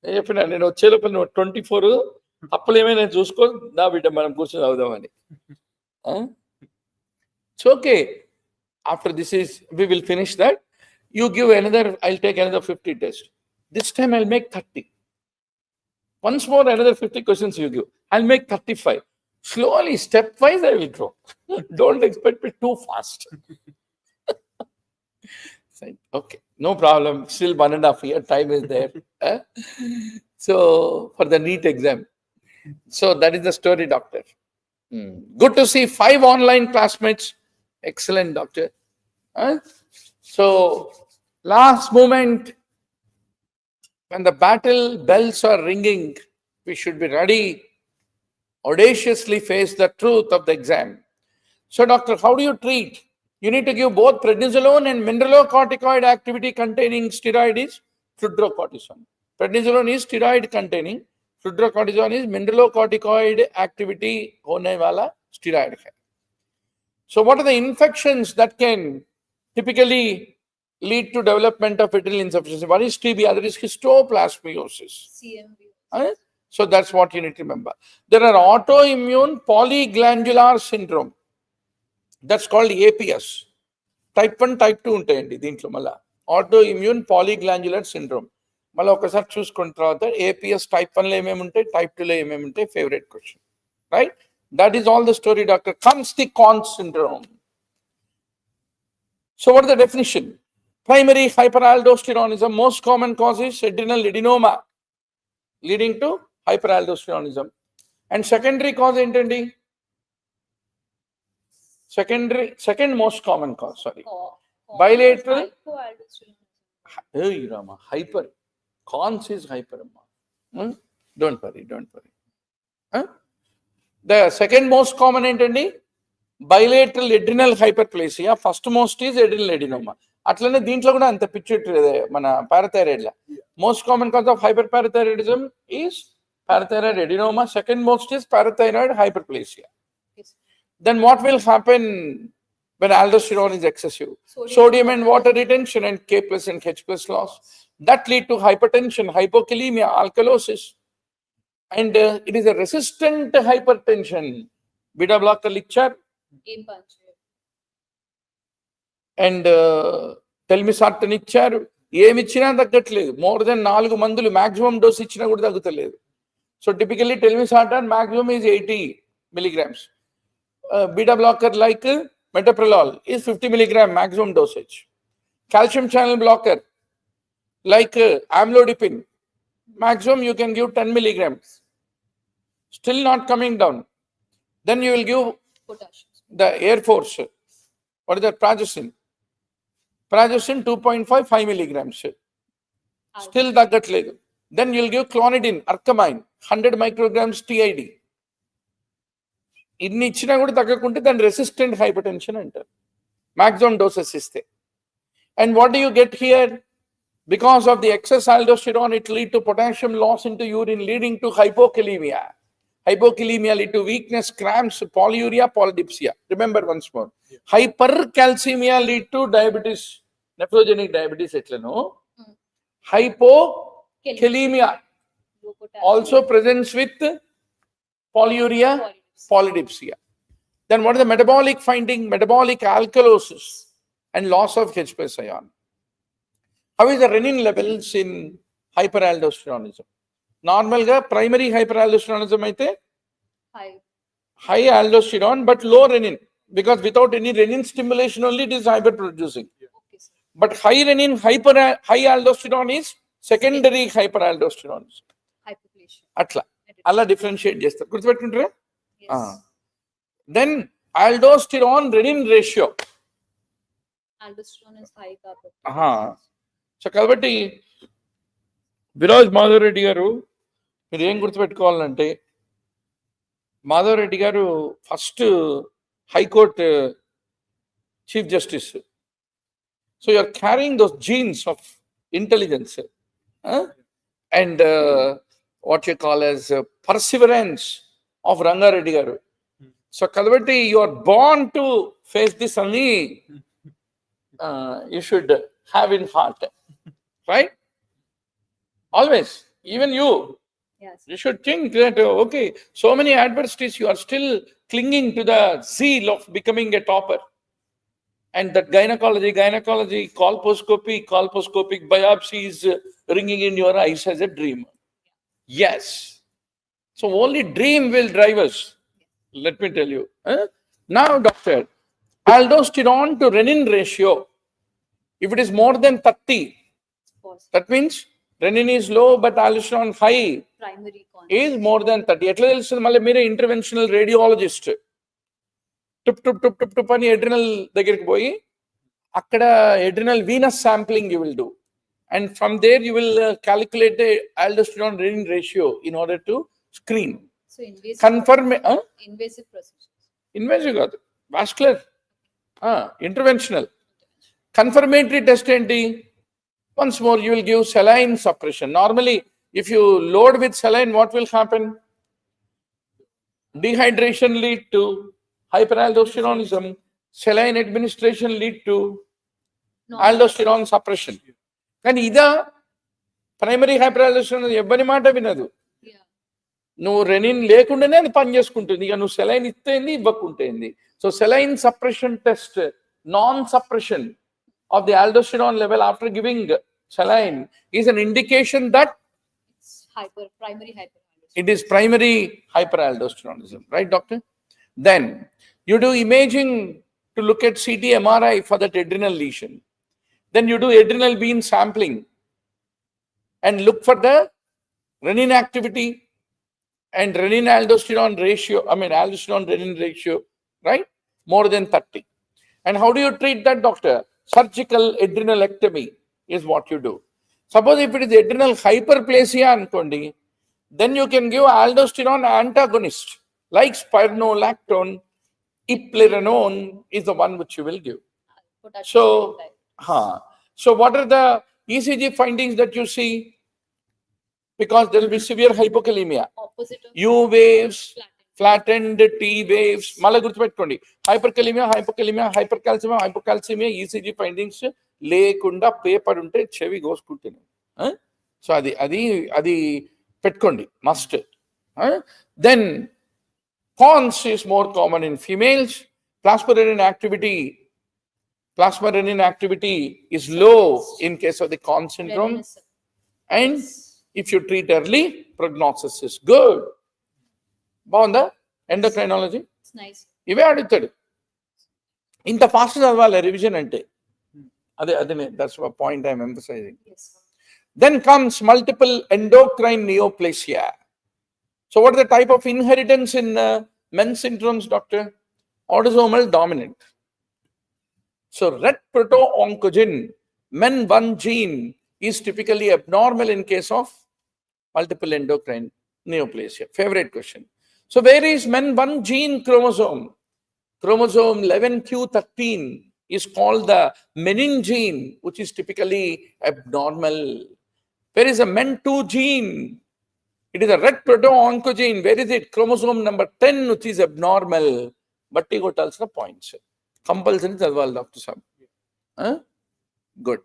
చెప్పిన నేను వచ్చేలోపల 24 అప్పులు ఏమైనా చూసుకో నా బిడ్డ మనం కూర్చొని చదువుదామని. It's okay. After this is, we will finish that. You give another, I'll take another 50 tests. This time I'll make 30. Once more, another 50 questions you give. I'll make 35. Slowly, stepwise, I will grow. Don't expect me too fast. Okay, no problem. Still 1.5 year time is there. So, for the NEET exam. So, that is the story, doctor. Good to see 5 online classmates. Excellent, doctor. So, last moment, when the battle bells are ringing, we should be ready, audaciously face the truth of the exam. So, doctor, how do you treat? You need to give both prednisolone and mineralocorticoid activity containing steroid is fludrocortisone. Prednisolone is steroid containing, fludrocortisone is mineralocorticoid activity hone wala steroid hai. So what are the infections that can typically lead to development of adrenal insufficiency? One is TB, other is histoplasmosis. CMV. So that's what you need to remember. There are autoimmune polyglandular syndrome. That's called APS. Type 1, type 2 ఉంటాయండి దీంట్లో మళ్ళా autoimmune polyglandular syndrome. మళ్ళీ ఒకసారి చూసుకున్న తర్వాత APS type 1 లో ఏమేమి ఉంటాయి, type 2 లో ఏమేమి ఉంటాయి, favorite question. Right? That is all the story, doctor. Comes the Cons syndrome. So what is the definition? Primary hyperaldosteronism, most common cause is adrenal adenoma leading to hyperaldosteronism. And secondary cause ఏంటండి? Second most common cause, sorry. Bilateral. Hey, Rama, hyper. Cons is hyper. Don't worry. Huh? The second most common ఏంటండి? Bilateral adrenal hyperplasia. First most is adrenal adenoma. అట్లనే దీంట్లో కూడా అంత pituitary మన parathyroid law most common cause of hyper parathyroidism is parathyroid adenoma. Second most is parathyroid hyperplasia. Yes. Then what will happen when aldosterone is excessive? Sodium and water retention and K plus and H plus loss. That lead to hypertension, hypokalemia, alkalosis. And it is a resistant hypertension. Beta blocker licture ఏం పనిచేయదు. and telmisartan ఇచ్చారు. ఏమి ఇచ్చినా తగ్గట్లేదు. More than 4 మందులు maximum dose ఇచ్చినా కూడా తగ్గుతలేదు. So typically telmisartan maximum is 80 milligrams. Beta blocker like metoprolol is 50 milligram maximum dosage. Calcium channel blocker like amlodipine, maximum you can give 10 milligrams. Still not coming down. Then you will give Potassium. the Air Force. What is that? Prazosin. Prazosin 2.5, 5 milligrams. Still తగ్గట్లేదు. Then you will give clonidine, Arcamine, 100 micrograms TID. ఇన్ని ఇచ్చినా కూడా తగ్గకుంటే దాన్ని resistant hypertension అంటారు. Maximum doses ఇస్తే. And what do you get here? Because of the excess aldosterone, it lead to potassium loss into urine, leading to hypokalemia. Hypokalemia lead to weakness, cramps, polyuria, polydipsia. Remember once more. Hypercalcemia lead to diabetes, nephrogenic diabetes. Hypokalemia Low potassium. also presents with polyuria, polydipsia. Then what is the metabolic finding? Metabolic alkalosis and loss of H plus ion. How is the renin levels in hyperaldosteronism? Normal ga primary hyperaldosteronism aithe High. high aldosterone but low renin, because without any renin stimulation only it is hyperproducing. Okay, sir. But high renin, high aldosterone is secondary hyperaldosteronism. Hyperplasia. Atla alla differentiate చేస్తారు. గుర్తుపెట్టుకుంటారా? Yes. Then aldosterone renin ratio. Aldosterone is high కాబట్టి. So కాబట్టి విరాజ్ మాధవరెడ్డి గారు మీరు ఏం గుర్తుపెట్టుకోవాలంటే, మాధవరెడ్డి గారు first high court chief justice. So you are carrying those genes of intelligence and what you call as perseverance of Ranga Reddy గారు. సో కాబట్టి you are born to face this అని you should have in heart, right? Always, even you Yes. should think that okay, so many adversities, you are still clinging to the zeal of becoming a topper. And that gynecology, colposcopic biopsy is ringing in your eyes as a dream. Yes. So only dream will drive us. Let me tell you. Now, doctor, aldosterone to renin ratio, if it is more than 30, Positive. that means renin is low but aldosterone high Primary con. is more than 30. ఎట్లా తెలుస్తుంది? మళ్ళీ మీరే interventional radiologist టుప్ అని adrenal దగ్గరికి పోయి అక్కడ adrenal venous sampling you will do, and from there you will calculate the aldosterone renin ratio in order to screen. So invasive. Confirm. Invasive procedures. Invasive కాదు, vascular, interventional. Confirmatory test ఏంటి? Once more, you will give saline suppression. Normally, if you load with saline, what will happen? Dehydration lead to hyperaldosteronism. Saline administration lead to No. aldosterone suppression. కానీ ఇదా primary హైపర్ఆల్డోస్టెరోన్ ఎవ్వరి మాట వినదు. Yeah. నువ్వు rennin లేకుండానే అది పని చేసుకుంటుంది. ఇక నువ్వు సెలైన్ ఇస్తేంది, ఇవ్వకుంటేంది. So saline suppression test, non suppression of the aldosterone level after giving saline is an indication that It's primary hyperaldosteronism. it is primary hyperaldosteronism, right, doctor? Then you do imaging to look at CT MRI for that adrenal lesion. Then you do adrenal beam sampling and look for the renin activity and renin aldosterone ratio, aldosterone renin ratio, right? More than 30. And how do you treat that, doctor? Surgical adrenalectomy is what you do. Suppose if it is adrenal hyperplasia ankondi, then you can give aldosterone antagonist like spironolactone. Iplerenone is the one which you will give. Potassium So, type. so what are the ECG findings that you see? because there will be severe hypokalemia. Opposite of U waves, flattened. flattened T waves, మళ్ళీ గుర్తుపెట్టుకోండి, hyperkalemia, hypercalcemia, hypocalcemia, ECG findings లేకుండా paper ఉంటే చెవి కోసుకుంటున్నాయి. So అది అది అది పెట్టుకోండి, must. Then PONS is more common in females. Plasminogen activity is low in case of the CON syndrome. Readiness. And if you treat early, prognosis is good. బాగుందా endocrinology? It's nice. ఇవే అడుగుతాడు. ఇంత fast చదవాలి revision అంటే. అదే that's point I'm emphasising. Yes. Then comes multiple endocrine neoplasia. So what is the type of inheritance in men's syndromes, doctor? Autosomal dominant. So red proto-oncogene, MEN1 gene is typically abnormal in case of multiple endocrine neoplasia. Favorite question. So where is MEN1 gene chromosome? Chromosome 11q13 is called the menin gene, which is typically abnormal. Where is the MEN2 gene? It is a red proto-oncogene. Where is it? Chromosome number 10, which is abnormal. But he got also points. Compulsory chadavali, Dr. Sab. Good.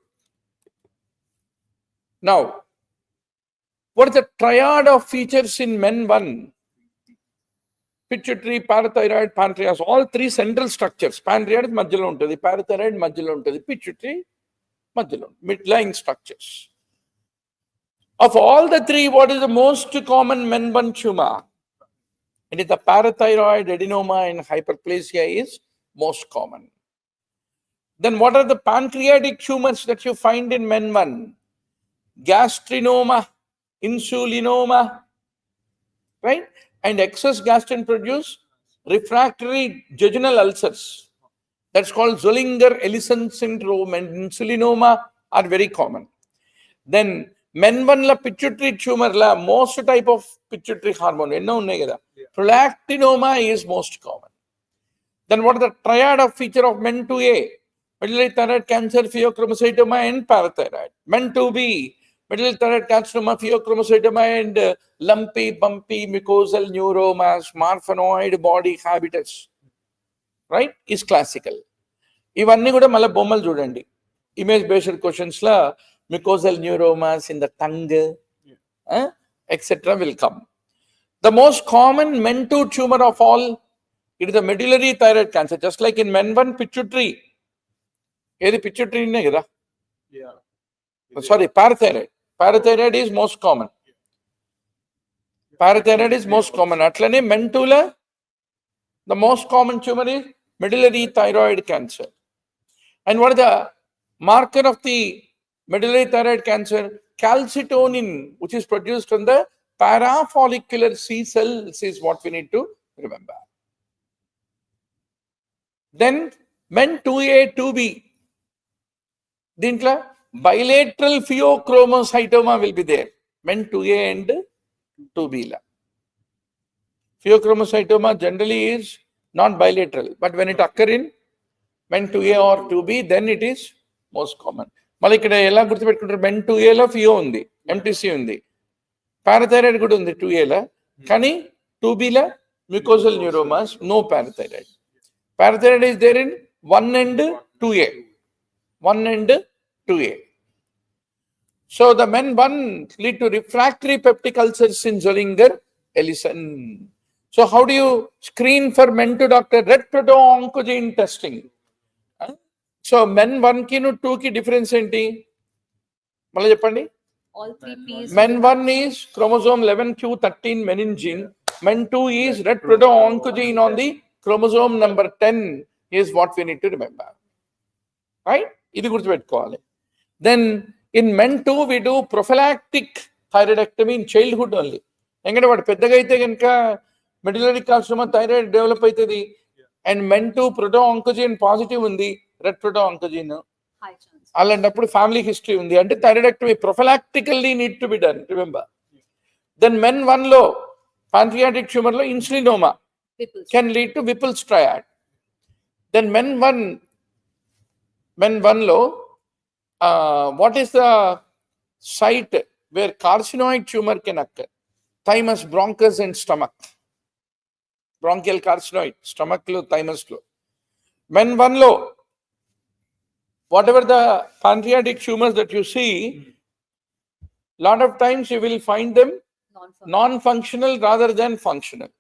Now, what is the triad of features in MEN1? Pituitary, parathyroid, pancreas, all three central structures. Pancreas madhyalo untadi, parathyroid madhyalo untadi, pituitary madhyalo, midline structures. Of all the three, what is the most common MEN1 tumor? It is the parathyroid adenoma and hyperplasia is most common. Then what are the pancreatic tumors that you find in MEN1? Gastrinoma, insulinoma, right? And excess gastrin produce refractory jejunal ulcers. That's called Zollinger-Ellison syndrome, and insulinoma are very common. Then MEN1 la pituitary tumor la most type of pituitary hormone enno unnai kada, prolactinoma is most common. Then what is the triad of feature of MEN2A? Medullary thyroid cancer, pheochromocytoma and parathyroid. MEN2B, medullary thyroid carcinoma, pheochromocytoma and lumpy, bumpy mucosal neuromas, marfanoid body habitus, right, is classical. ఇవన్నీ కూడా మళ్ళీ బొమ్మలు చూడండి. Image based questions law mucosal neuromas in the tongue, etc. will come. The most common MEN2 tumor of all, it is the medullary thyroid cancer. Just like in MEN1 pituitary, ఏది pituitary నే కదా? Yeah. Sorry, parathyroid. Parathyroid is most common. Parathyroid is most common. అట్లనే MEN2 la the most common tumor is medullary thyroid cancer. And what is the marker of the medullary thyroid cancer? Calcitonin, which is produced from the parafollicular C cells, is what we need to remember. Then MEN2A, 2B. Dintla bilateral pheochromocytoma will be there. MEN2A and 2B la. Pheochromocytoma generally is not bilateral, but when it occur in MEN2A or 2B, then it is most common. మళ్ళీ ఇక్కడ ఎలా గుర్తుపెట్టుకుంటారు? MEN2A లో fear ఉంది, MTC ఉంది, parathyroid కూడా ఉంది 2A లా, కానీ 2B లా mucosal neuromas, no parathyroid. Parathyroid is there in 1 and 2A. 1 and 2A. So the MEN1 lead to refractory peptic ulcers in Zollinger-Ellison. So how do you screen for MEN2, doctor? Red proto-oncogene testing. So MEN1 ki nu 2 ki difference enti? Mala cheppandi. All three P's. MEN1 is chromosome 11q13 menin gene. MEN2 is red proto-oncogene on the chromosome number 10 is what we need to remember. Right? Idi gurtu pettukovali. Then in MEN2 we do prophylactic thyroidectomy in childhood only. Engante vaadu peddaga aithe ganaka medullary carcinoma thyroid develop aitadi, and MEN2 proto-oncogene positive undi, red proto-oncogene, High chance. అలాంటప్పుడు family history ఉంది అంటే thyroidectomy prophylactically need to be done, remember. Then MEN1 లో pancreatic tumor లో insulinoma Whipple's. can lead to Whipple's triad. Then MEN1 lo what is the site where carcinoid tumor can occur. Thymus, bronchus and stomach. Bronchial carcinoid, stomach lo, thymus lo. Men 1 lo, whatever the pancreatic tumors that you see, lot of times you will find them Non-functional. non-functional rather than functional.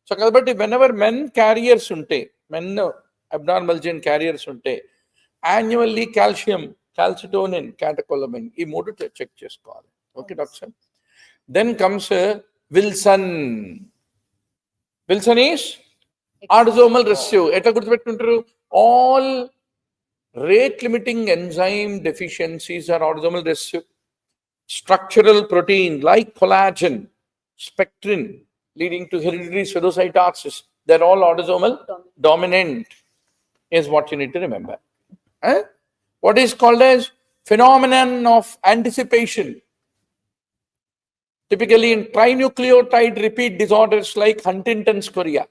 So, కాబట్టి whenever men carriers ఉంటే, men abnormal gene carriers ఉంటే, annually calcium, calcitonin, catecholamine, ఈ మూడు check చేసుకోవాలి. Okay doctor. Then comes Wilson. Wilson is autosomal recessive. ఎట్లా గుర్తుపెట్టుకుంటారు? All rate limiting enzyme deficiencies are autosomal recessive. Structural protein like collagen, spectrin, leading to hereditary pseudocytosis, they're all autosomal dominant, is what you need to remember. What is called as phenomenon of anticipation. Typically in trinucleotide repeat disorders like Huntington's chorea,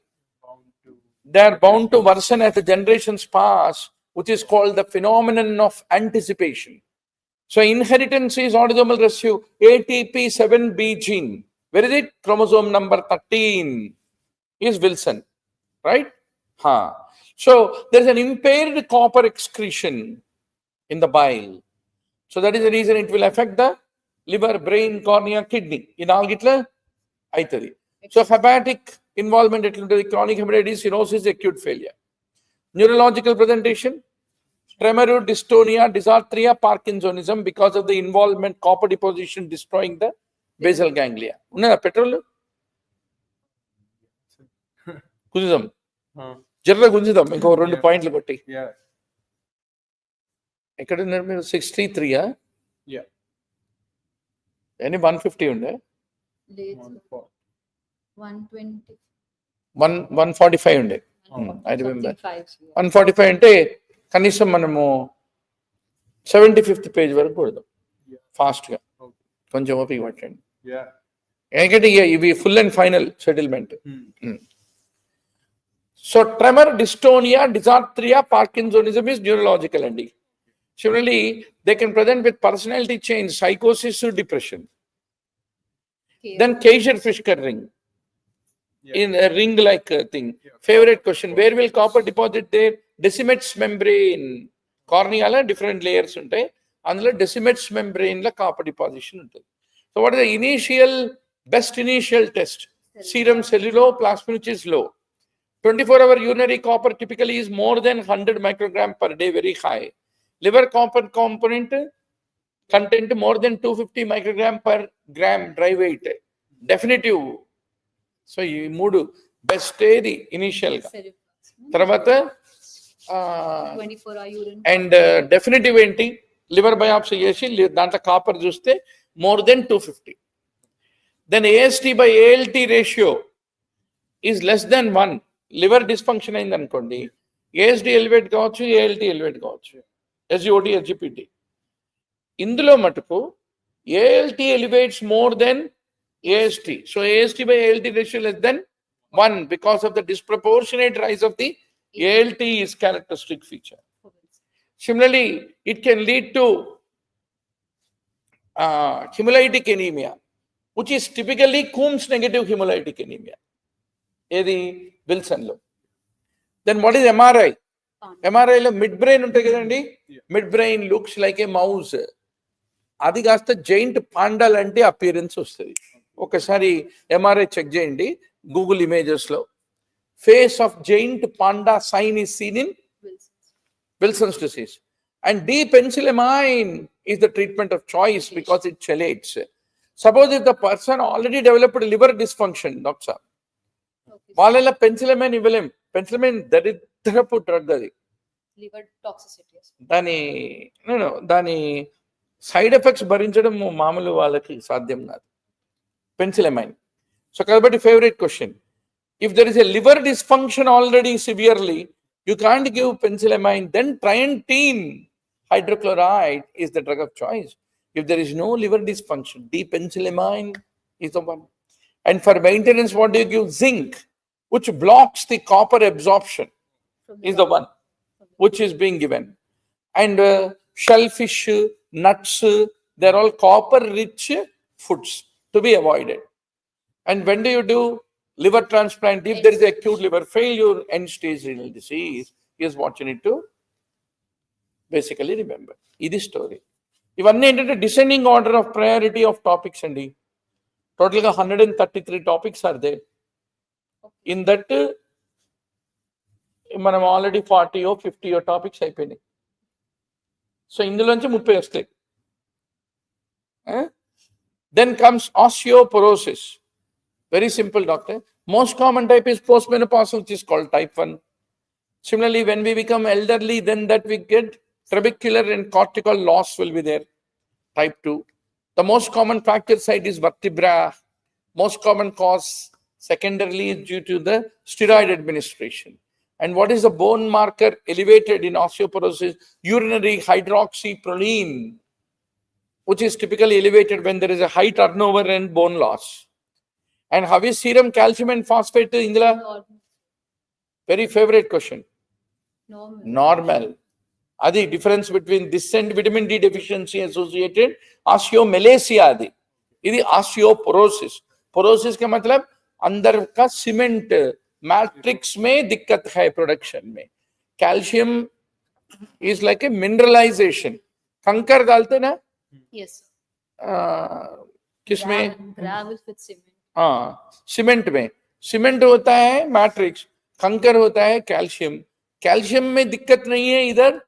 Bound to. they are bound to worsen as the generations pass, which is called the phenomenon of anticipation. So inheritance is autosomal recessive, ATP7B gene. Where is it? Chromosome number 13 is Wilson, right? So there is an impaired copper excretion in the bile. So that is the reason it will affect the liver, brain, cornea, kidney. In all gitla, aitadi. So hepatic involvement, chronic hepatitis, cirrhosis, acute failure. Neurological presentation, tremor, dystonia, dysarthria, Parkinsonism because of the involvement, copper deposition destroying the basal ganglia. Unnada petrol? Kunjidam. Jarra kunjidam. Inko 2 poinట్లు కొట్టి. Yeah. ఎక్కడ ఉన్నారు మీరు? 63 Yeah. ఎన్ని 150 ఉండే? లేదు. 140. 120. 145 ఉండే. I remember. 145. 145 అంటే కనీసం మనము 75th పేజ్ వరకు కొడదాం Yeah. ఫాస్ట్ గా. Okay. కొంచెం ఓపిక పట్టండి. Yeah. ఎందుకంటే ఇవి full and final settlement. Hmm. So tremor, dystonia, dysarthria, Parkinsonism is neurological అండి. Similarly, they can present with personality change, psychosis or depression. Okay. Then Kaiser-Fischker ring, Yeah. in a ring-like thing. Favorite question, where will copper deposit there? Decimates membrane. Cornea la different layers ఉంటాయి. అందులో decimates membrane la copper deposition ఉంటుంది. So what is the best initial test? Serum celluloplasmin, which is low. 24-hour urinary copper typically is more than 100 microgram per day, very high. Liver copper component content more than 250 microgram per gram dry weight. Definitive. So ఈ మూడు best ఏది initial గా. తర్వాత 24 urine. And definitive ఏంటి? Liver biopsy చేసి దాంట్లో copper చూస్తే more than 250. Then AST by ALT ratio is less than 1. Liver dysfunction అయింది అనుకోండి, ASD ఎలివేట్ కావచ్చు, ALT ఎలివేట్ కావచ్చు, SGOT, SGPT. ఇందులో మటుకు ALT elevates more than AST. So AST by ALT ratio less than 1 because of the disproportionate rise of the ALT is characteristic feature. Similarly, it can lead to hemolytic anemia, which is typically Coombs negative hemolytic anemia. Edi Wilson lo. Then what is MRI? MRI lo midbrain untayi kadandi. Midbrain looks like a mouse. అది కాస్త giant panda లాంటి appearance వస్తుంది. ఒకసారి MRI check చేయండి Google images లో. Face of giant panda sign is seen in Wilson's disease. And D-penicillamine is the treatment of choice because it chelates. Suppose if the person already developed liver dysfunction, doctor, వాళ్ళ పెన్సిలమైన్ ఇవ్వలేం. పెన్సిలమైన్ దరిద్రపు drug అది. Liver toxicity. దాని side effects భరించడం మామూలు వాళ్ళకి సాధ్యం కాదు. పెన్సిలమైన్. సో కాబట్టి favourite question, if there is a liver dysfunction already severely, you can't give penicillamine, then trientine hydrochloride is the drug of choice. If there is no liver dysfunction, D-penicillamine is the one. And for maintenance, what do you give? Zinc, which blocks the copper absorption, is the one which is being given. And shellfish, nuts, They're all copper-rich foods to be avoided. And when do you do liver transplant? If there is acute liver failure, end-stage renal disease, is what you need to basically remember. This story. ఇవన్నీ ఏంటంటే descending order of priority of topics అండి. టోటల్గా 133 topics are there. In that మనం already 40 or 50 topics అయిపోయినాయి. So ఇందులోంచి 30 వస్తాయి. Then comes osteoporosis. Very simple, doctor. Most common type is postmenopausal, which is called type 1. Similarly, when we become elderly, then that we get trabecular and cortical loss will be there. Type 2. The most common fracture site is vertebra. Most common cause secondarily is due to the steroid administration. And what is the bone marker elevated in osteoporosis? Urinary hydroxyproline, which is typically elevated when there is a high turnover and bone loss. And how is serum calcium and phosphate? Indra? Very favorite question. Normal. Adi difference between this and vitamin D deficiency associated osteomalacia adi. Idi osteoporosis. Porosis ka matlab andar ka cement matrix में दिक्कत है production में. Calcium is like a mineralization. कंकर डालते ना Yes. किसमें? Gravel with cement. हाँ, cement में. सीमेंट होता है मैट्रिक्स, कंकर होता है कैल्शियम. कैल्शियम में दिक्कत नहीं है, इधर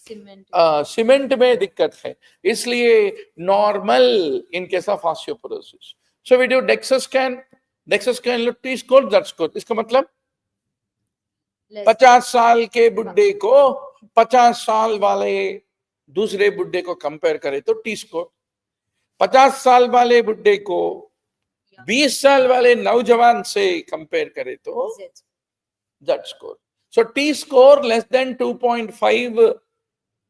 Cement. सीमेंट में दिक्कत है. इसलिए normal in case of osteoporosis. So we do DEXA scan. DEXA scan low T score, Z score. इसका मतलब Less. 50 साल के बुड्ढे को 50 साल वाले दूसरे बुड्ढे को कंपेयर करें तो T स्कोर. 50 साल वाले बुड्ढे को 20 साल वाले नौजवान से कंपेयर करें तो Z. Z score. So T score less than 2.5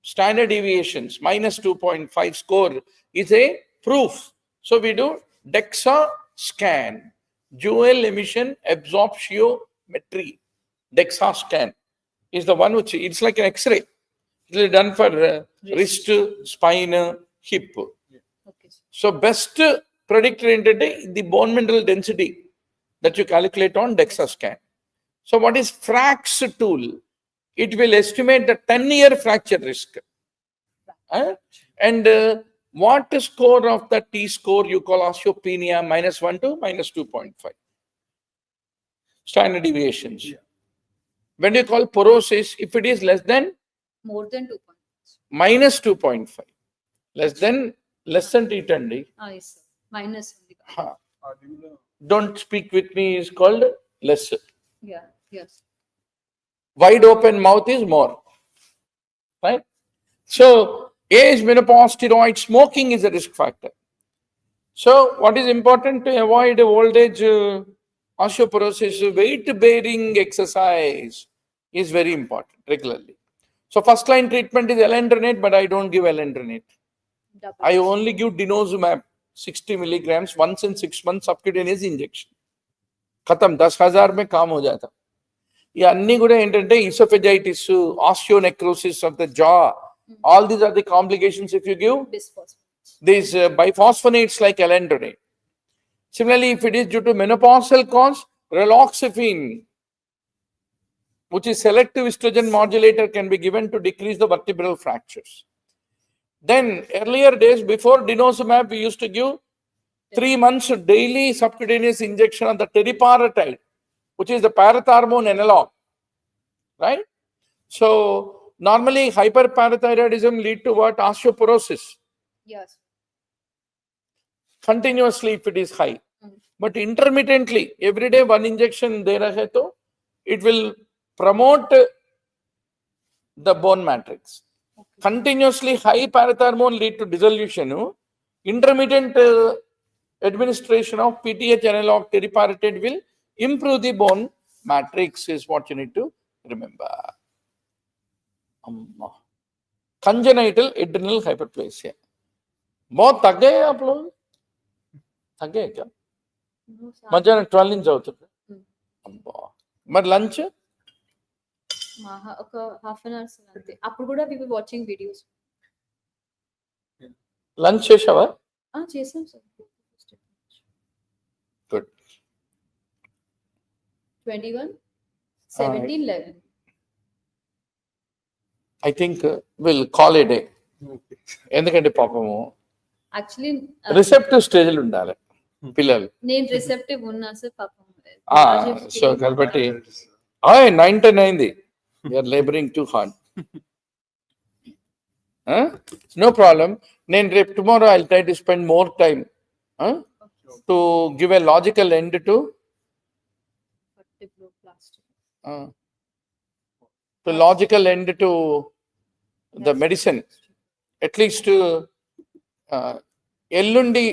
standard deviations, minus 2.5 score is a proof. So we do DEXA scan, dual emission absorptiometry. DEXA scan is the one which it's like an X-ray. It is done for wrist, spine, hip. Okay. So best predictor in the bone mineral density that you calculate on DEXA scan. So what is FRAX tool? It will estimate the 10-year fracture risk. And what score of the T score you call osteopenia, -1 to -2.5. Standard deviations. Yeah. When you call porosis, if it is less than More than 2 points. -2.5. Less than T10. Yes, sir. Minus only. Don't speak with me is called lesser. Yeah. Yes. Wide open mouth is more. Right? So age, menopause, steroid, smoking is a risk factor. So what is important to avoid old age osteoporosis? Weight bearing exercise is very important regularly. So first line treatment is alendronate, but I don't give alendronate. Double. I only give denosumab 60 milligrams once in 6 months subcutaneous injection. खत्म. 10,000 में काम हो जाता. ये अन्नी కూడా ఏంటంటే esophagitis, osteonecrosis of the jaw, all these are the complications if you give Bisphosphonates. these biphosphonates like alendronate. Similarly, if it is due to menopausal cause, raloxifene, which is selective estrogen modulator, can be given to decrease the vertebral fractures. Then earlier days before denosumab, we used to give 3 months daily subcutaneous injection of the teriparatide, which is the parathormone analog, right? So normally hyperparathyroidism lead to what? Osteoporosis. Yes. Continuously if it is high. But intermittently, every day one injection de rahe to, it will promote the bone matrix. Okay. Continuously high parathormone lead to dissolution. Intermittent administration of PTH analog teriparatide will improve the bone matrix is what you need to remember. Congenital adrenal hyperplasia. बहुत थक गए आप लोग? थक गए क्या? No, sir. मध्याह्न 12 inch అవుతుంది. మరి లంచ్ ఒక half an hour అంతే. అప్పుడు కూడా we were watching videos. Lunch చేసావా? చేసాం sir. Good. 21, 17, 11. I think will call A day. Okay. ఎందుకంటే పాపము యాక్చువల్లీ రిసెప్టివ్ స్టేజ్లు ఉండాలి పిల్లలు. నేను రిసెప్టివ్ ఉన్నా సార్ పాపం. సో కాబట్టి 9-10 అయింది. You're labouring too hard. No problem. నేను రేపు tomorrow I try to spend more time to give a logical end to logical end to the medicine. At least ఎల్లుండి